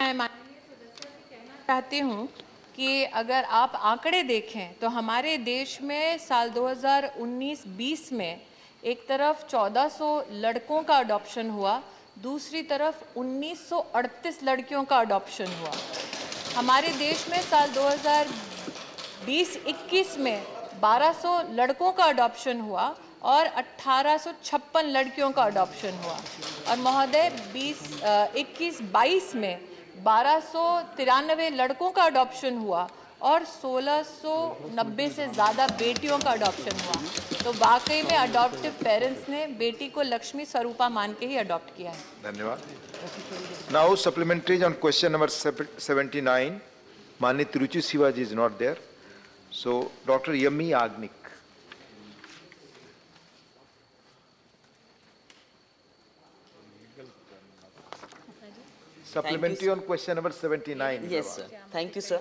मैं माननीय सदस्य से कहना चाहती हूँ कि अगर आप आंकड़े देखें तो हमारे देश में साल 2019-20 में एक तरफ 1400 लड़कों का अडॉप्शन हुआ, दूसरी तरफ 1938 लड़कियों का अडॉप्शन हुआ। हमारे देश में साल 2020-21 में 1200 लड़कों का अडॉप्शन हुआ और 1856 लड़कियों का अडॉप्शन हुआ। और महोदय 21-22 में 1293 लड़कों का अडॉप्शन हुआ और 1690 से ज़्यादा बेटियों का अडॉप्शन हुआ। तो वाकई में अडॉप्टिव पेरेंट्स ने बेटी को लक्ष्मी स्वरूपा मान के ही अडॉप्ट किया है। धन्यवाद। Now supplementary on question number 79, माननीय Tiruchi Shivaji is not there, so doctor Yami Yagnik. Supplementary on question number 79. Yes, sir. Thank you, sir.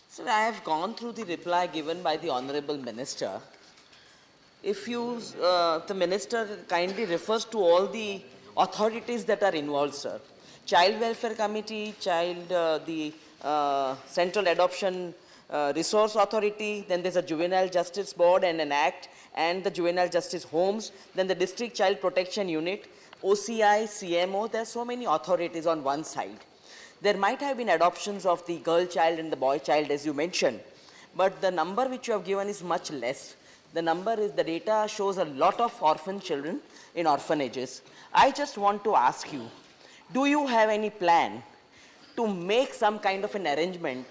Sir, I have gone through the reply given by the Honorable Minister. If you, the Minister kindly refers to all the authorities that are involved, sir. Child Welfare Committee, the Central Adoption Resource Authority, then there's a Juvenile Justice Board and an Act, and the Juvenile Justice Homes, then the District Child Protection Unit, OCI, CMO, there are so many authorities on one side. There might have been adoptions of the girl child and the boy child, as you mentioned, but the number which you have given is much less. The data shows a lot of orphan children in orphanages. I just want to ask you, do you have any plan to make some kind of an arrangement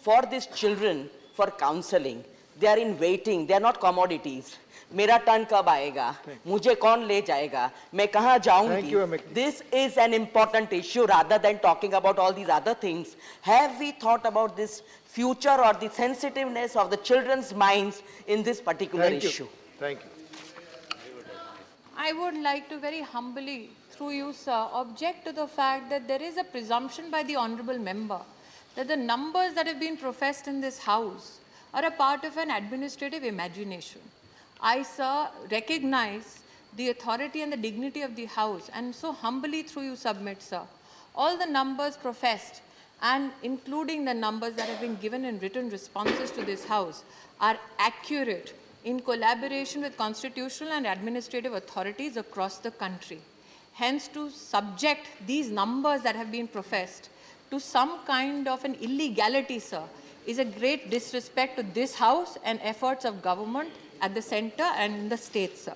for these children for counseling? They are in waiting, they are not commodities. मेरा टर्न कब आएगा, मुझे कौन ले जाएगा, मैं कहाँ जाऊंगी? This is an important issue rather than talking about all these other things. Have we thought about this future or the sensitiveness of the children's minds in this particular issue? Thank you. I would like to very humbly, through you, sir, object to the fact that there is a presumption by the honorable member that the numbers that have been professed in this house are a part of an administrative imagination. I, sir, recognize the authority and the dignity of the House, and so humbly through you submit, sir, all the numbers professed, and including the numbers that have been given in written responses to this House, are accurate in collaboration with constitutional and administrative authorities across the country. Hence, to subject these numbers that have been professed to some kind of an illegality, sir, is a great disrespect to this House and efforts of government at the center and in the states, sir.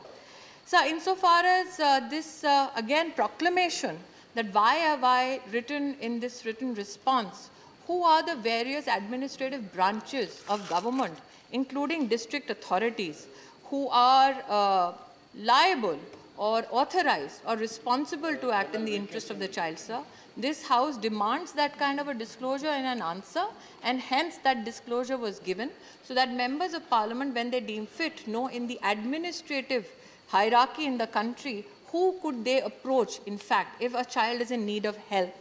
So, insofar as this, again, proclamation that why have I written in this written response, who are the various administrative branches of government, including district authorities, who are liable or authorized or responsible to act in the interest of the child, sir. This House demands that kind of a disclosure in an answer, and hence that disclosure was given so that members of parliament, when they deem fit, know in the administrative hierarchy in the country who could they approach, in fact, if a child is in need of help.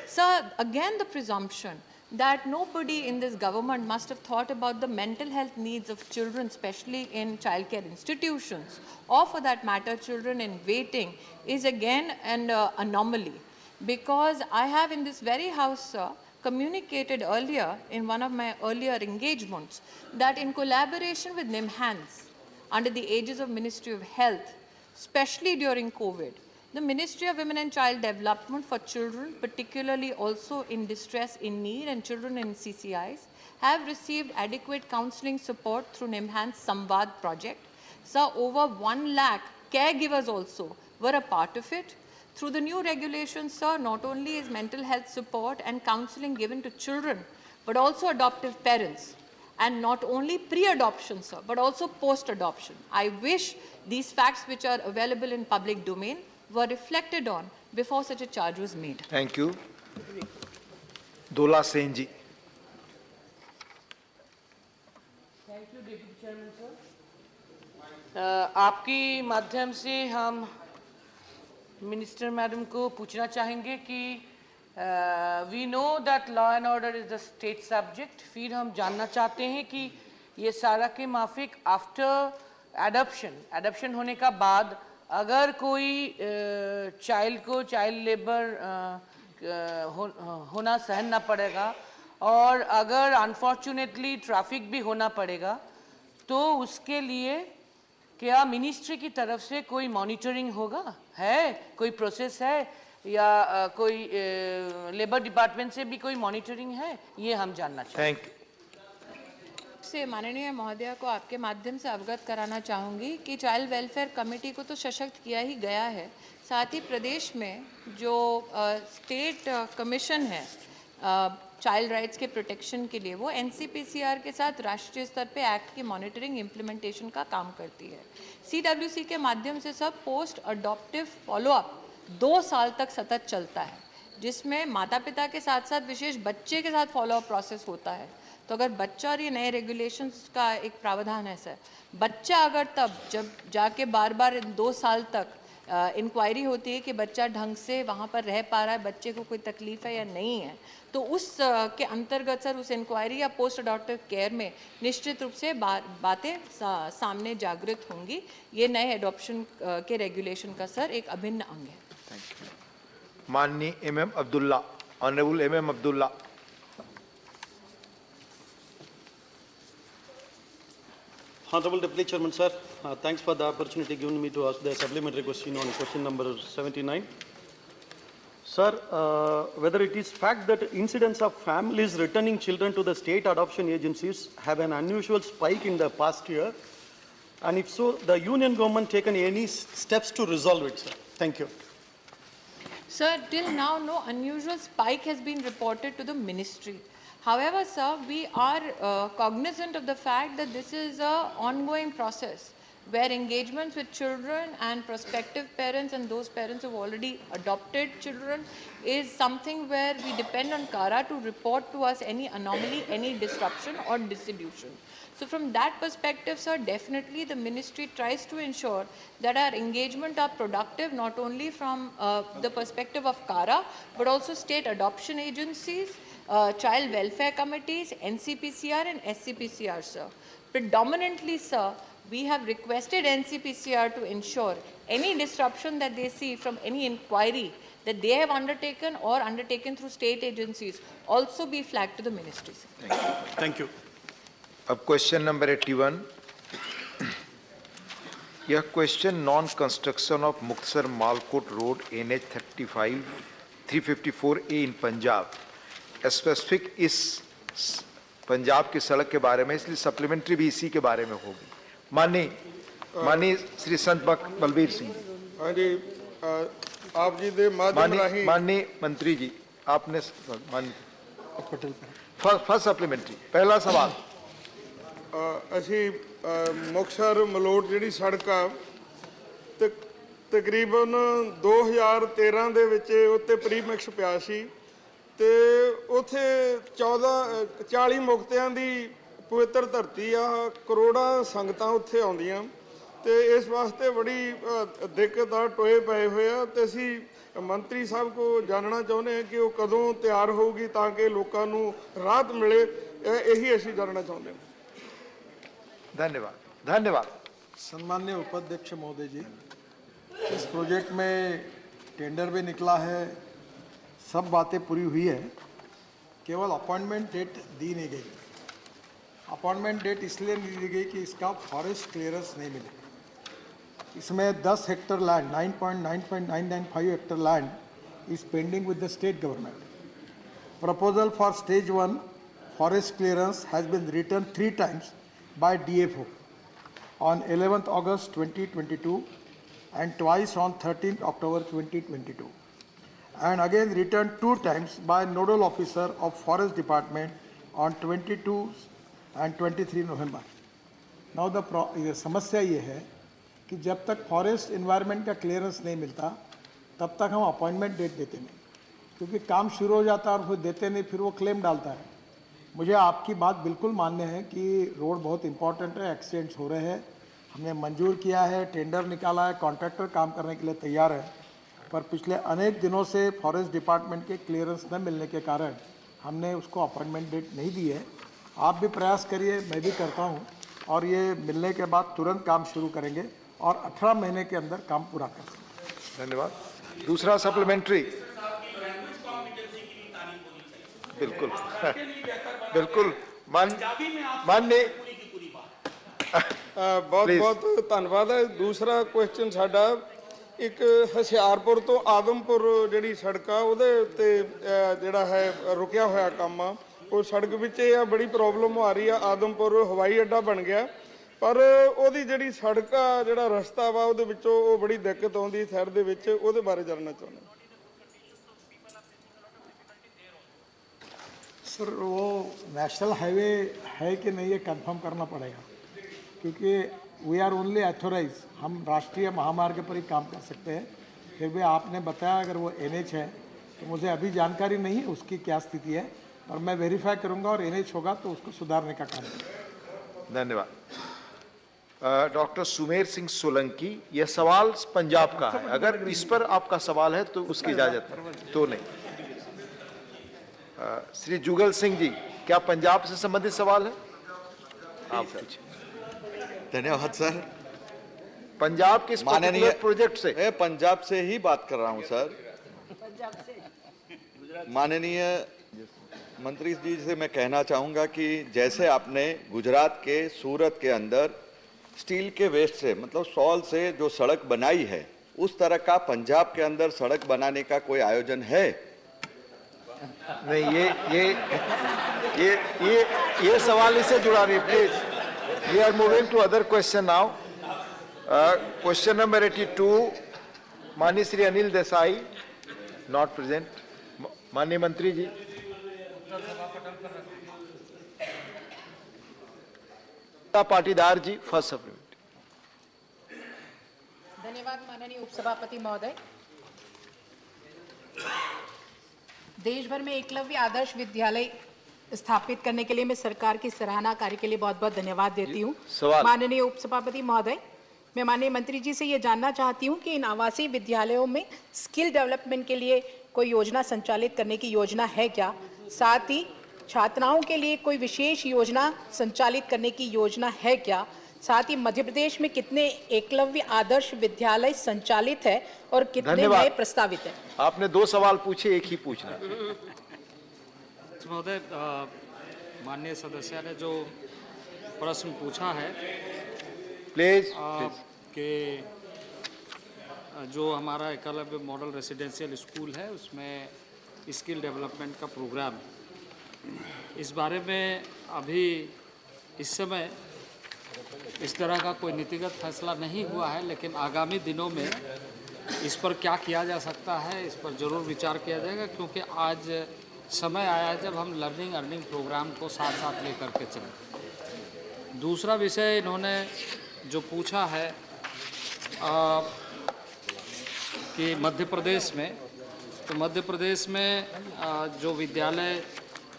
Sir, again the presumption that nobody in this government must have thought about the mental health needs of children, especially in childcare institutions, or for that matter, children in waiting, is again an anomaly. Because I have in this very House, sir, communicated earlier in one of my earlier engagements that in collaboration with NIMHANS, under the aegis of Ministry of Health, especially during COVID, the Ministry of Women and Child Development for children, particularly also in distress, in need, and children in CCIs, have received adequate counseling support through NIMHANS Samvad project. So over 1 lakh caregivers also were a part of it. Through the new regulations, sir, not only is mental health support and counseling given to children, but also adoptive parents. And not only pre-adoption, sir, but also post-adoption. I wish these facts which are available in public domain were reflected on before such a charge was made. Thank you. Dola Senji. Thank you, Deputy Chairman, sir. आपकी माध्यम से हम मिनिस्टर मैडम को पूछना चाहेंगे कि we know that law and order is the state subject. फिर हम जानना चाहते हैं कि ये सारा के माफिक आफ्टर एडॉप्शन होने का बाद अगर कोई चाइल्ड को चाइल्ड लेबर होना सहन ना पड़ेगा और अगर अनफॉर्चुनेटली ट्रैफिक भी होना पड़ेगा तो उसके लिए क्या मिनिस्ट्री की तरफ से कोई मॉनिटरिंग होगा, है कोई प्रोसेस है या कोई लेबर डिपार्टमेंट से भी कोई मॉनिटरिंग है, ये हम जानना चाहते हैं। से माननीय महोदया को आपके माध्यम से अवगत कराना चाहूँगी कि चाइल्ड वेलफेयर कमेटी को तो सशक्त किया ही गया है, साथ ही प्रदेश में जो स्टेट कमीशन है चाइल्ड राइट्स के प्रोटेक्शन के लिए वो NCPCR के साथ राष्ट्रीय स्तर पे एक्ट की मॉनिटरिंग इम्प्लीमेंटेशन का काम करती है। CWC के माध्यम से सब पोस्ट अडॉप्टिव फॉलोअप 2 साल तक सतत चलता है, जिसमें माता पिता के साथ साथ विशेष बच्चे के साथ फॉलोअप प्रोसेस होता है। तो अगर बच्चा, और ये नए रेगुलेशंस का एक प्रावधान है सर, बच्चा अगर तब जब जाके बार बार 2 साल तक इंक्वायरी होती है कि बच्चा ढंग से वहाँ पर रह पा रहा है, बच्चे को कोई तकलीफ है या नहीं है, तो उस के अंतर्गत सर उस इंक्वायरी या पोस्ट अडॉप्टिव केयर में निश्चित रूप से बातें सामने जागृत होंगी। ये नए एडॉप्शन के रेगुलेशन का सर एक अभिन्न अंग है। Thank you. माननीय MM Abdullah, honourable MM Abdullah. Honorable Deputy Chairman, sir, thanks for the opportunity given me to ask the supplementary question on question number 79. Sir, whether it is fact that incidents of families returning children to the state adoption agencies have an unusual spike in the past year, and if so, the union government taken any steps to resolve it, sir? Thank you. Sir, till now, no unusual spike has been reported to the ministry. However, sir, we are cognizant of the fact that this is an ongoing process where engagements with children and prospective parents and those parents who have already adopted children is something where we depend on CARA to report to us any anomaly, any disruption or dissolution. So from that perspective, sir, definitely the ministry tries to ensure that our engagement are productive, not only from the perspective of CARA, but also state adoption agencies, child welfare committees, NCPCR and SCPCR, sir. Predominantly, sir, we have requested NCPCR to ensure any disruption that they see from any inquiry that they have undertaken or undertaken through state agencies also be flagged to the ministry. Thank you. Thank you. अब क्वेश्चन नंबर 81, यह question non construction of Muktsar Malkot road NH 354A in Punjab, specific इस पंजाब की सड़क के बारे में, इसलिए सप्लीमेंट्री भी इसी के बारे में होगी। माननीय श्री संत बलबीर सिंह जी। हाँ जी, आप जी दे माध्यम राही माननीय मंत्री जी, आपने फर्स्ट सप्लीमेंट्री पहला सवाल। ਅਸੀਂ ਮੁਕਤਸਰ ਮਲੋਟ ਜਿਹੜੀ ਸੜਕ ਆ ਤਕਰੀਬਨ 2013 ਦੇ ਵਿੱਚ ਉੱਤੇ ਪ੍ਰੀਮਿਕਸ ਪਿਆ ਸੀ ਤੇ ਉੱਥੇ 40 ਮੁਕਤਿਆਂ ਦੀ ਪਵਿੱਤਰ ਧਰਤੀ ਆ, ਕਰੋੜਾਂ ਸੰਗਤਾਂ ਉੱਥੇ ਆਉਂਦੀਆਂ ਤੇ ਇਸ ਵਾਸਤੇ ਬੜੀ ਦਿੱਕਤ ਆ, ਟੋਏ ਪਏ ਹੋਏ ਆ ਤੇ ਅਸੀਂ ਮੰਤਰੀ ਸਾਹਿਬ ਕੋ ਜਾਣਨਾ ਚਾਹੁੰਦੇ ਹਾਂ ਕਿ ਉਹ ਕਦੋਂ ਤਿਆਰ ਹੋਊਗੀ ਤਾਂ ਕਿ ਲੋਕਾਂ ਨੂੰ ਰਾਹਤ ਮਿਲੇ, ਇਹੀ ਅਸੀਂ ਜਾਣਨਾ ਚਾਹੁੰਦੇ ਹਾਂ। धन्यवाद। धन्यवाद। सम्माननीय उपाध्यक्ष महोदय जी, इस प्रोजेक्ट में टेंडर भी निकला है, सब बातें पूरी हुई है, केवल अपॉइंटमेंट डेट दी नहीं गई। अपॉइंटमेंट डेट इसलिए नहीं दी गई कि इसका फॉरेस्ट क्लियरेंस नहीं मिले। इसमें 10 hectare land 9.995 hectare land is pending with the state government. Proposal for stage 1 forest clearance has been written 3 times by DFO on 11th August 2022 and twice on 13th October 2022, and again returned 2 times by nodal officer of forest department on 22 and 23 November. Now the समस्या ये है कि जब तक फॉरेस्ट इन्वायरमेंट का क्लियरेंस नहीं मिलता तब तक हम अपॉइंटमेंट डेट देते नहीं, क्योंकि काम शुरू हो जाता है और फिर देते नहीं, फिर वो क्लेम डालता है। मुझे आपकी बात बिल्कुल मान्य है कि रोड बहुत इंपॉर्टेंट है, एक्सीडेंट्स हो रहे हैं, हमने मंजूर किया है, टेंडर निकाला है, कॉन्ट्रैक्टर काम करने के लिए तैयार है, पर पिछले अनेक दिनों से फॉरेस्ट डिपार्टमेंट के क्लियरेंस न मिलने के कारण हमने उसको अपॉइंटमेंट डेट नहीं दी है। आप भी प्रयास करिए, मैं भी करता हूँ, और ये मिलने के बाद तुरंत काम शुरू करेंगे और 18 महीने के अंदर काम पूरा कर सकेंगे। धन्यवाद। दूसरा सप्लीमेंट्री। बिल्कुल बिल्कुल माननीय बहुत बहुत धन्यवाद है। दूसरा क्वेश्चन साडा एक हशियारपुर तो आदमपुर जिहड़ी सड़क आ उहदे उत्ते जिहड़ा है रुकिया होया काम आ, वो सड़क विच ये बड़ी प्रॉब्लम आ रही है। आदमपुर हवाई अड्डा बन गया पर ਉਹਦੀ ਜਿਹੜੀ सड़क आ ਜਿਹੜਾ रस्ता वा ਉਹਦੇ ਵਿੱਚੋਂ ਉਹ बड़ी दिक्कत आउंदी साइड ਦੇ ਵਿੱਚ, ਉਹਦੇ ਬਾਰੇ ਜਾਣਨਾ ਚਾਹੁੰਦਾ। सर वो नेशनल हाईवे है कि नहीं ये कंफर्म करना पड़ेगा, क्योंकि वी आर ओनली अथोराइज, हम राष्ट्रीय महामार्ग पर ही काम कर सकते हैं। फिर भी आपने बताया अगर वो NH है तो मुझे अभी जानकारी नहीं है उसकी क्या स्थिति है, और मैं वेरीफाई करूंगा और NH होगा तो उसको सुधारने का काम करूंगा। धन्यवाद। डॉक्टर सुमेर सिंह सोलंकी, यह सवाल पंजाब का है, अगर इस पर आपका सवाल है तो उसकी इजाजत तो नहीं। श्री जुगल सिंह जी, क्या पंजाब से संबंधित सवाल है? आप पूछिए। धन्यवाद सर। पंजाब के माननीय प्रोजेक्ट से? मैं पंजाब से ही बात कर रहा हूं सर। माननीय मंत्री जी से मैं कहना चाहूंगा कि जैसे आपने गुजरात के सूरत के अंदर स्टील के वेस्ट से, मतलब सॉल से जो सड़क बनाई है, उस तरह का पंजाब के अंदर सड़क बनाने का कोई आयोजन है? नहीं, ये सवाल इससे जुड़ा नहीं। Please, we are moving to other question now. Question number 82, माननीय श्री अनिल देसाई, नॉट प्रेजेंट। माननीय मंत्री जी। Patidar ji, first supplement. धन्यवाद माननीय उपसभापति महोदय। देश भर में एकलव्य आदर्श विद्यालय स्थापित करने के लिए मैं सरकार की सराहना कार्य के लिए बहुत बहुत धन्यवाद देती हूँ। माननीय उपसभापति महोदय, मैं माननीय मंत्री जी से ये जानना चाहती हूँ कि इन आवासीय विद्यालयों में स्किल डेवलपमेंट के लिए कोई योजना संचालित करने की योजना है क्या? साथ ही छात्राओं के लिए कोई विशेष योजना संचालित करने की योजना है क्या? साथ ही मध्य प्रदेश में कितने एकलव्य आदर्श विद्यालय संचालित है और कितने नए प्रस्तावित है? आपने 2 सवाल पूछे, एक ही पूछना। महोदय, माननीय सदस्य ने जो प्रश्न पूछा है, प्लीज, कि जो हमारा एकलव्य मॉडल रेसिडेंशियल स्कूल है उसमें स्किल डेवलपमेंट का प्रोग्राम, इस बारे में अभी इस समय इस तरह का कोई नीतिगत फैसला नहीं हुआ है, लेकिन आगामी दिनों में इस पर क्या किया जा सकता है, इस पर जरूर विचार किया जाएगा, क्योंकि आज समय आया है जब हम लर्निंग अर्निंग प्रोग्राम को साथ साथ लेकर के चलें। दूसरा विषय इन्होंने जो पूछा है कि मध्य प्रदेश में, तो मध्य प्रदेश में जो विद्यालय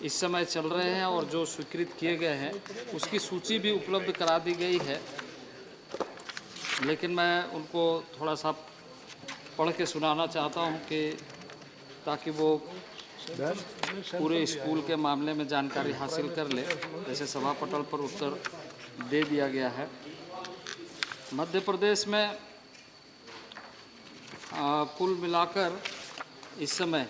इस समय चल रहे हैं और जो स्वीकृत किए गए हैं उसकी सूची भी उपलब्ध करा दी गई है, लेकिन मैं उनको थोड़ा सा पढ़ के सुनाना चाहता हूं कि ताकि वो पूरे स्कूल के मामले में जानकारी हासिल कर ले। जैसे सभा पटल पर उत्तर दे दिया गया है। मध्य प्रदेश में कुल मिलाकर इस समय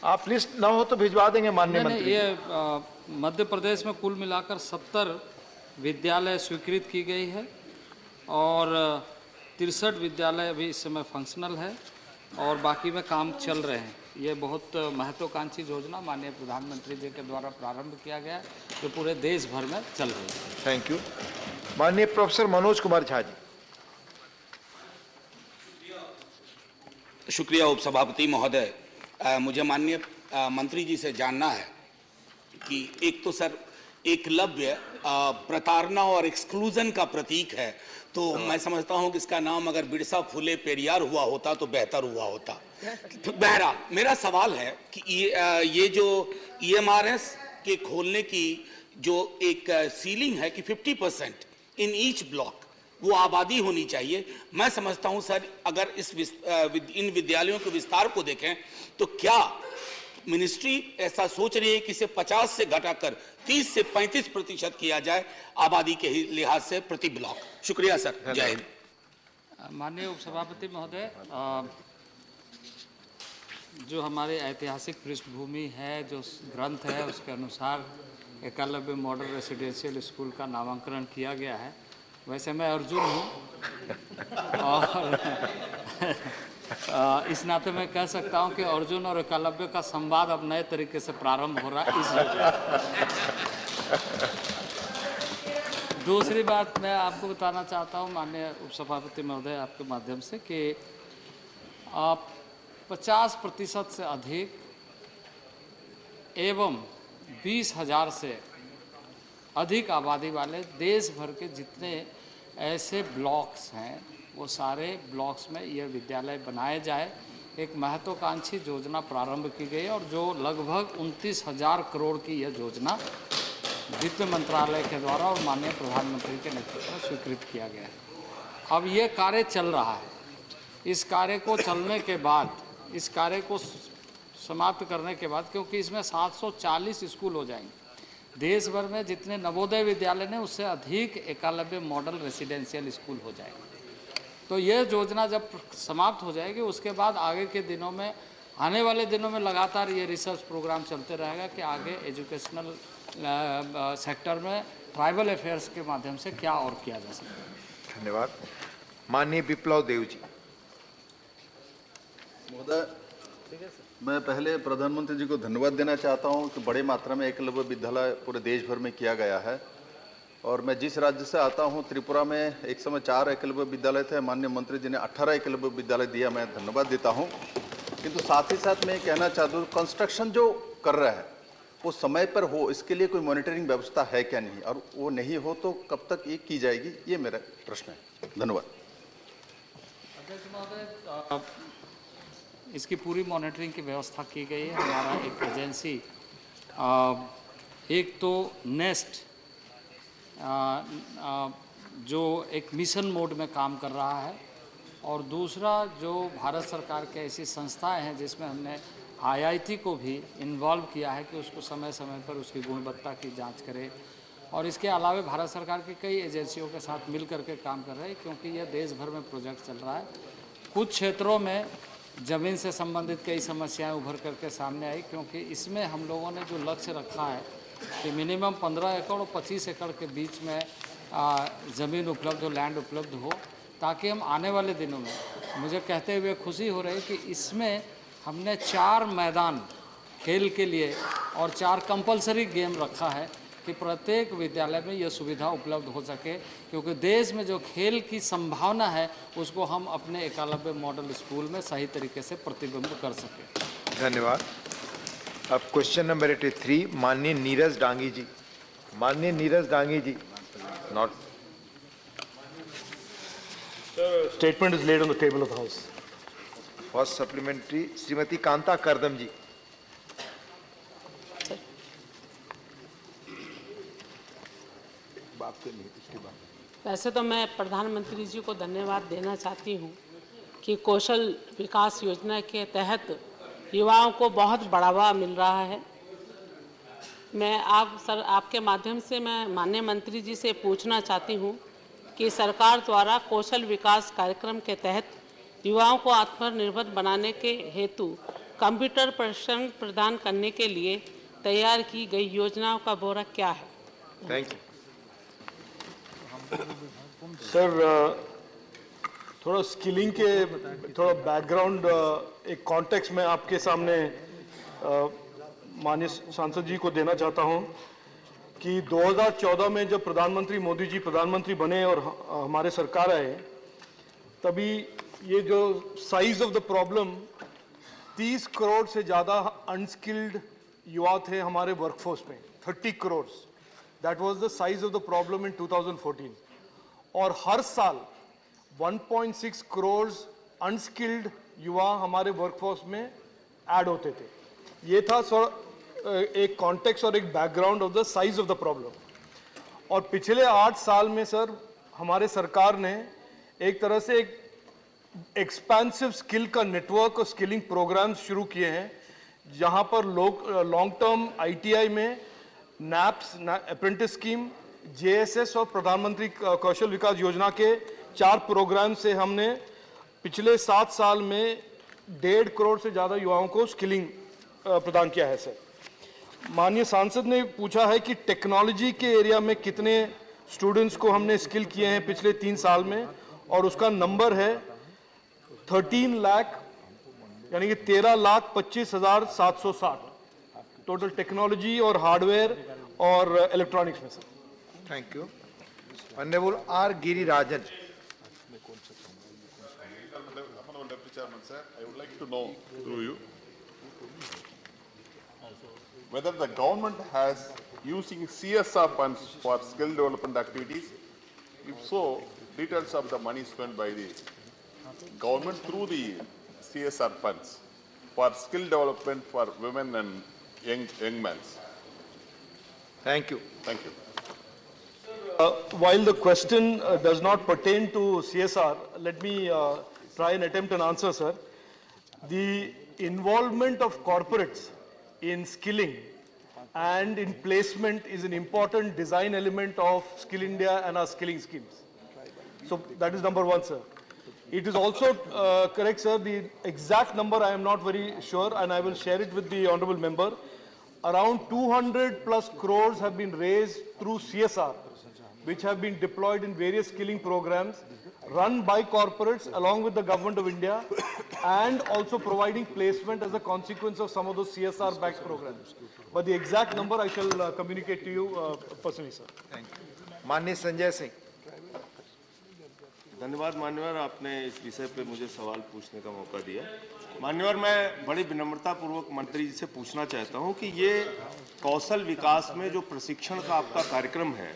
आप लिस्ट ना हो तो भिजवा देंगे माननीय मंत्री। ये मध्य प्रदेश में कुल मिलाकर 70 विद्यालय स्वीकृत की गई है और 63 विद्यालय अभी इस समय फंक्शनल है और बाकी में काम चल रहे हैं। ये बहुत महत्वाकांक्षी योजना माननीय प्रधानमंत्री जी के द्वारा प्रारंभ किया गया है, जो पूरे देश भर में चल रही है। Thank you. माननीय प्रोफेसर मनोज कुमार झा जी। शुक्रिया उपसभापति महोदय। मुझे माननीय मंत्री जी से जानना है कि एक तो सर एकलव्य प्रताड़ना और एक्सक्लूजन का प्रतीक है, तो मैं समझता हूं कि इसका नाम अगर बिरसा फुले पेरियार हुआ होता तो बेहतर हुआ होता। तो बहरहाल मेरा सवाल है कि ये जो EMRS के खोलने की जो एक सीलिंग है कि 50% इन ईच ब्लॉक वो आबादी होनी चाहिए। मैं समझता हूं सर अगर इन विद्यालयों के विस्तार को देखें तो क्या मिनिस्ट्री ऐसा सोच रही है कि इसे 50 से घटाकर 30 से 35% किया जाए आबादी के लिहाज से प्रति ब्लॉक? शुक्रिया सर, जय हिंद। माननीय उपसभापति महोदय, जो हमारे ऐतिहासिक पृष्ठभूमि है, जो ग्रंथ है, उसके अनुसार एकलव्य मॉडल रेसिडेंशियल स्कूल का नामांकन किया गया है। वैसे मैं अर्जुन हूँ और इस नाते मैं कह सकता हूँ कि अर्जुन और एकलव्य का संवाद अब नए तरीके से प्रारंभ हो रहा है। दूसरी बात मैं आपको बताना चाहता हूं माननीय उपसभापति महोदय आपके माध्यम से कि आप 50% से अधिक एवं 20,000 से अधिक आबादी वाले देश भर के जितने ऐसे ब्लॉक्स हैं वो सारे ब्लॉक्स में यह विद्यालय बनाए जाए। एक महत्वाकांक्षी योजना प्रारंभ की गई और जो लगभग 29,000 करोड़ की यह योजना वित्त मंत्रालय के द्वारा और माननीय प्रधानमंत्री के नेतृत्व में स्वीकृत किया गया है। अब ये कार्य चल रहा है। इस कार्य को चलने के बाद, इस कार्य को समाप्त करने के बाद, क्योंकि इसमें 740 स्कूल हो जाएंगे, देश भर में जितने नवोदय विद्यालय हैं उससे अधिक एकलव्य मॉडल रेसिडेंशियल स्कूल हो जाएंगे। तो यह योजना जब समाप्त हो जाएगी उसके बाद आगे के दिनों में, आने वाले दिनों में लगातार ये रिसर्च प्रोग्राम चलते रहेगा कि आगे एजुकेशनल सेक्टर में ट्राइबल अफेयर्स के माध्यम से क्या और किया जा सकता है। धन्यवाद। माननीय विप्लव देव जी। महोदय, मैं पहले प्रधानमंत्री जी को धन्यवाद देना चाहता हूं कि बड़े मात्रा में एकलव्य विद्यालय पूरे देश भर में किया गया है। और मैं जिस राज्य से आता हूं, त्रिपुरा में एक समय 4 एकलव्य विद्यालय थे। माननीय मंत्री जी ने 18 एकलव्य विद्यालय दिया, मैं धन्यवाद देता हूं। किंतु साथ ही साथ मैं कहना चाहता हूँ, कंस्ट्रक्शन जो कर रहा है वो समय पर हो, इसके लिए कोई मॉनिटरिंग व्यवस्था है क्या नहीं, और वो नहीं हो तो कब तक ये की जाएगी, ये मेरा प्रश्न है। धन्यवाद। अध्यक्ष महोदय, इसकी पूरी मॉनिटरिंग की व्यवस्था की गई है। हमारा एक एजेंसी, एक तो नेस्ट जो एक मिशन मोड में काम कर रहा है, और दूसरा जो भारत सरकार के ऐसी संस्थाएं हैं जिसमें हमने IIT को भी इन्वॉल्व किया है कि उसको समय समय पर उसकी गुणवत्ता की जांच करे। और इसके अलावा भारत सरकार की कई एजेंसियों के साथ मिल करके काम कर रहे हैं, क्योंकि यह देश भर में प्रोजेक्ट चल रहा है। कुछ क्षेत्रों में ज़मीन से संबंधित कई समस्याएं उभर करके सामने आई, क्योंकि इसमें हम लोगों ने जो लक्ष्य रखा है कि मिनिमम 15 एकड़ और 25 एकड़ के बीच में ज़मीन उपलब्ध हो, लैंड उपलब्ध हो, ताकि हम आने वाले दिनों में, मुझे कहते हुए खुशी हो रही कि इसमें हमने 4 मैदान खेल के लिए और 4 कंपलसरी गेम रखा है कि प्रत्येक विद्यालय में यह सुविधा उपलब्ध हो सके, क्योंकि देश में जो खेल की संभावना है उसको हम अपने एकलव्य मॉडल स्कूल में सही तरीके से प्रतिबिंब कर सकें। धन्यवाद। अब क्वेश्चन नंबर 83 माननीय नीरज डांगी जी। माननीय Neeraj Dangi ji, not. Statement is laid on the table of the House. First supplementary Shrimati Kanta Kardam ji. वैसे तो मैं प्रधानमंत्री जी को धन्यवाद देना चाहती हूँ कि कौशल विकास योजना के तहत युवाओं को बहुत बढ़ावा मिल रहा है। मैं आपके माध्यम से मैं माननीय मंत्री जी से पूछना चाहती हूँ कि सरकार द्वारा कौशल विकास कार्यक्रम के तहत युवाओं को आत्मनिर्भर बनाने के हेतु कंप्यूटर प्रशिक्षण प्रदान करने के लिए तैयार की गई योजनाओं का ब्यौरा क्या है? Thank you. सर, थोड़ा स्किलिंग के थोड़ा बैकग्राउंड, एक कॉन्टेक्स्ट में आपके सामने माननीय सांसद जी को देना चाहता हूं कि 2014 में जब प्रधानमंत्री मोदी जी प्रधानमंत्री बने और हमारे सरकार आए, तभी ये जो size of the problem, 30 crore से ज़्यादा अनस्किल्ड युवा थे हमारे वर्कफोर्स में, 30 crore, that was the size of the problem in 2014। और हर साल 1.6 करोड़ अनस्किल्ड युवा हमारे वर्कफोर्स में ऐड होते थे। ये था एक कॉन्टेक्स्ट और एक background of the size of the problem. और पिछले 8 साल में सर हमारे सरकार ने एक तरह से एक एक्सपेंसिव स्किल का नेटवर्क और स्किलिंग प्रोग्राम्स शुरू किए हैं, जहां पर लोग लॉन्ग टर्म ITI में NAPS अप्रेंटिस स्कीम, JSS और प्रधानमंत्री कौशल विकास योजना के 4 प्रोग्राम से हमने पिछले 7 साल में 1.5 करोड़ से ज़्यादा युवाओं को स्किलिंग प्रदान किया है। सर, माननीय सांसद ने पूछा है कि टेक्नोलॉजी के एरिया में कितने स्टूडेंट्स को हमने स्किल किए हैं पिछले 3 साल में, और उसका नंबर है 13 लाख, यानी कि 13,25,760 टोटल टेक्नोलॉजी और हार्डवेयर और इलेक्ट्रॉनिक्स में। Sir, thank you. Honorable R. Girirajan. Honorable Deputy Chairman, sir, I would like to know through you whether the government has using CSR funds for skill development activities. If so, details of the money spent by the government through the CSR funds for skill development for women and young men. Thank you. Thank you. While the question does not pertain to CSR, let me try and attempt an answer, sir. The involvement of corporates in skilling and in placement is an important design element of Skill India and our skilling schemes. So that is number one, sir. It is also correct, sir, the exact number I am not very sure, and I will share it with the honorable member. Around 200 plus crores have been raised through CSR, which have been deployed in various skilling programs run by corporates along with the government of India, and also providing placement as a consequence of some of those CSR-backed programs. But the exact number I shall communicate to you personally, sir. Thank you. माननीय संजय सिंह. धन्यवाद मान्यवर, आपने इस विषय पे मुझे सवाल पूछने का मौका दिया। मान्यवर, मैं बड़ी विनम्रता पूर्वक मंत्री जी से पूछना चाहता हूं कि ये कौशल विकास में जो प्रशिक्षण का आपका कार्यक्रम है,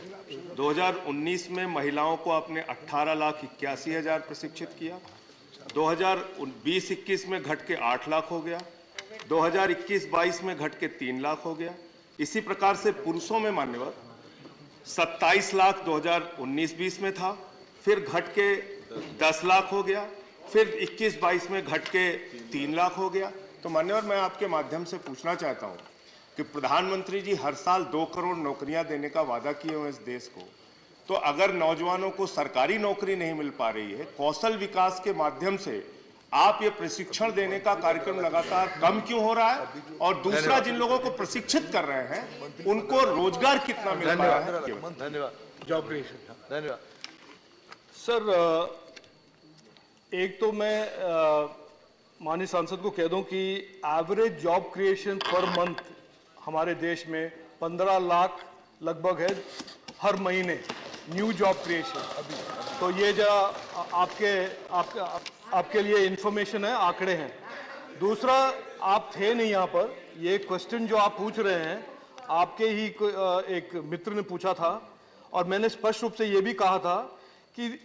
2019 में महिलाओं को आपने 18,81,000 प्रशिक्षित किया, 2020-21 में घट के 8 लाख हो गया, 2021-22 में घट के 3 लाख हो गया। इसी प्रकार से पुरुषों में मान्यवर 27 लाख 2019-20 में था, फिर घट के 10 लाख हो गया, फिर 21-22 में घट के 3 लाख हो गया। तो मान्यवर, मैं आपके माध्यम से पूछना चाहता हूं कि प्रधानमंत्री जी हर साल 2 करोड़ नौकरियां देने का वादा किए हुए इस देश को, तो अगर नौजवानों को सरकारी नौकरी नहीं मिल पा रही है, कौशल विकास के माध्यम से आप ये प्रशिक्षण देने का कार्यक्रम लगातार कम क्यों हो रहा है? और दूसरा, जिन लोगों को प्रशिक्षित कर रहे हैं उनको रोजगार कितना मिल रहा है? धन्यवाद। Job creation. धन्यवाद सर। एक तो मैं माननीय सांसद को कह दूं कि average job creation per month हमारे देश में 15 लाख लगभग है हर महीने, न्यू जॉब क्रिएशन। तो ये जो आपके लिए इंफॉर्मेशन है, आंकड़े हैं। दूसरा, आप थे नहीं यहाँ पर, ये क्वेश्चन जो आप पूछ रहे हैं आपके ही एक मित्र ने पूछा था, और मैंने स्पष्ट रूप से ये भी कहा था कि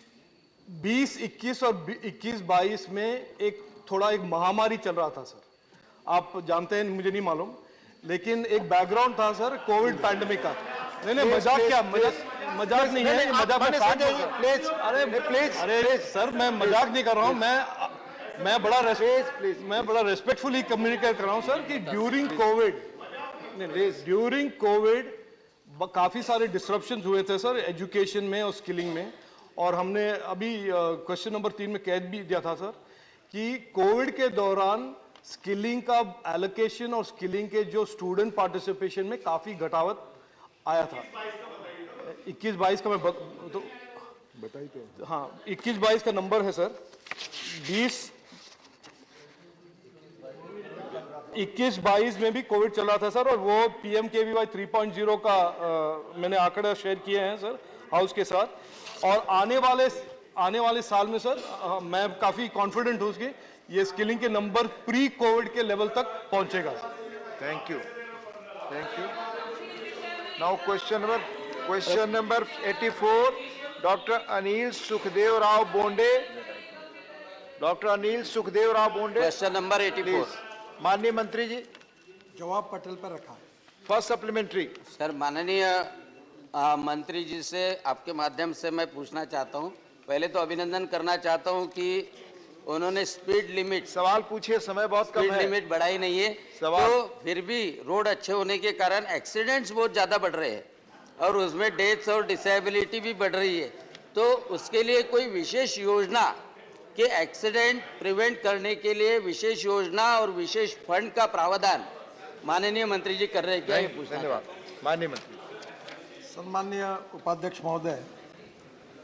2021 और 21-22 में एक महामारी चल रहा था सर। आप जानते हैं, मुझे नहीं मालूम, लेकिन एक बैकग्राउंड था सर कोविड पैंडेमिक का। नहीं, मजाक क्या, मजाक नहीं है, मजाक में प्लीज, अरे सर, मैं मजाक नहीं कर रहा हूं, मैं बड़ा रेस्पेक्टफुली कम्युनिकेट कर रहा हूं सर कि ड्यूरिंग कोविड काफी सारे डिसरप्शंस हुए थे सर एजुकेशन में और स्किलिंग में, और हमने अभी क्वेश्चन नंबर 3 में कह भी दिया था सर कि कोविड के दौरान स्किलिंग का एलोकेशन और स्किलिंग के जो स्टूडेंट पार्टिसिपेशन में काफी घटावट आया था। 21-22 का मैं तो बताइए तो, हाँ 21-22 का नंबर है सर 21-22 में भी कोविड चल रहा था सर, और वो PMKVY 3.0 का मैंने आंकड़ा शेयर किए हैं सर हाउस के साथ, और आने वाले साल में सर मैं काफी कॉन्फिडेंट हूं कि ये स्किलिंग के नंबर प्री कोविड के लेवल तक पहुंचेगा। Thank you. Now question number 84, doctor Anil Sukhdev Rao Bonde. Question number 84, माननीय मंत्री जी। जवाब पटल पर रखा है। First supplementary. सर, माननीय मंत्री जी से आपके माध्यम से मैं पूछना चाहता हूं, पहले तो अभिनंदन करना चाहता हूं कि उन्होंने स्पीड लिमिट, सवाल पूछिए, समय बहुत कम है, स्पीड लिमिट बढ़ाई नहीं है, तो फिर भी रोड अच्छे होने के कारण एक्सीडेंट्स बहुत ज़्यादा बढ़ रहे हैं और उसमें डेथ्स और डिसेबिलिटी भी बढ़ रही है। तो उसके लिए कोई विशेष योजना कि एक्सीडेंट प्रिवेंट करने के लिए विशेष योजना और विशेष फंड का प्रावधान माननीय मंत्री जी कर रहे हैं क्या, ये पूछना। धन्यवाद। माननीय मंत्री। सम्माननीय उपाध्यक्ष महोदय,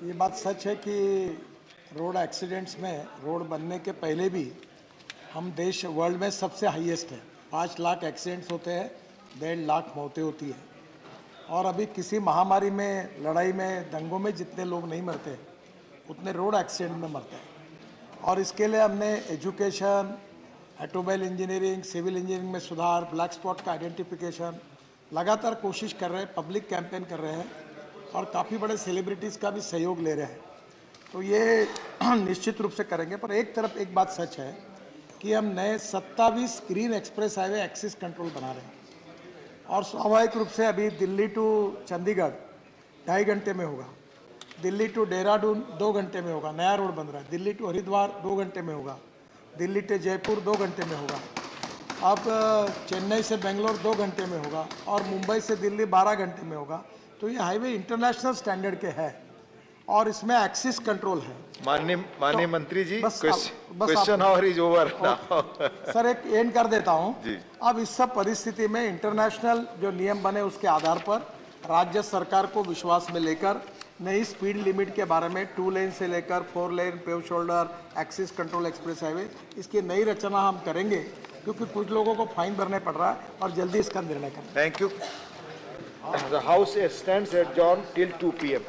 ये बात सच है कि रोड एक्सीडेंट्स में रोड बनने के पहले भी हम देश वर्ल्ड में सबसे हाईएस्ट है। 5 लाख एक्सीडेंट्स होते हैं, 1.5 लाख मौतें होती है, और अभी किसी महामारी में, लड़ाई में, दंगों में जितने लोग नहीं मरते उतने रोड एक्सीडेंट में मरते हैं। और इसके लिए हमने education, automobile engineering, civil engineering में सुधार, ब्लैक स्पॉट का आइडेंटिफिकेशन, लगातार कोशिश कर रहे हैं, पब्लिक कैंपेन कर रहे हैं और काफ़ी बड़े सेलिब्रिटीज़ का भी सहयोग ले रहे हैं। तो ये निश्चित रूप से करेंगे। पर एक तरफ एक बात सच है कि हम नए 27 green express highway axis control बना रहे हैं और स्वाभाविक रूप से अभी दिल्ली टू चंडीगढ़ 2.5 घंटे में होगा, दिल्ली टू देहरादून 2 घंटे में होगा, नया रोड बन रहा है, दिल्ली टू हरिद्वार 2 घंटे में होगा, दिल्ली टू जयपुर 2 घंटे में होगा, अब चेन्नई से बेंगलोर 2 घंटे में होगा और मुंबई से दिल्ली 12 घंटे में होगा। तो ये हाईवे इंटरनेशनल स्टैंडर्ड के है और इसमें एक्सिस कंट्रोल है। माननीय मंत्री जी, question hour is over now. Sir एक एंड कर देता हूं। अब इस सब परिस्थिति में इंटरनेशनल जो नियम बने उसके आधार पर राज्य सरकार को विश्वास में लेकर नई स्पीड लिमिट के बारे में 2 लेन से लेकर 4 lane, pave shoulder, access control express highway, इसकी नई रचना हम करेंगे क्योंकि कुछ लोगों को फाइन भरने पड़ रहा है और जल्दी इसका निर्णय करें। Thank you. The House stands adjourned till 2 p.m.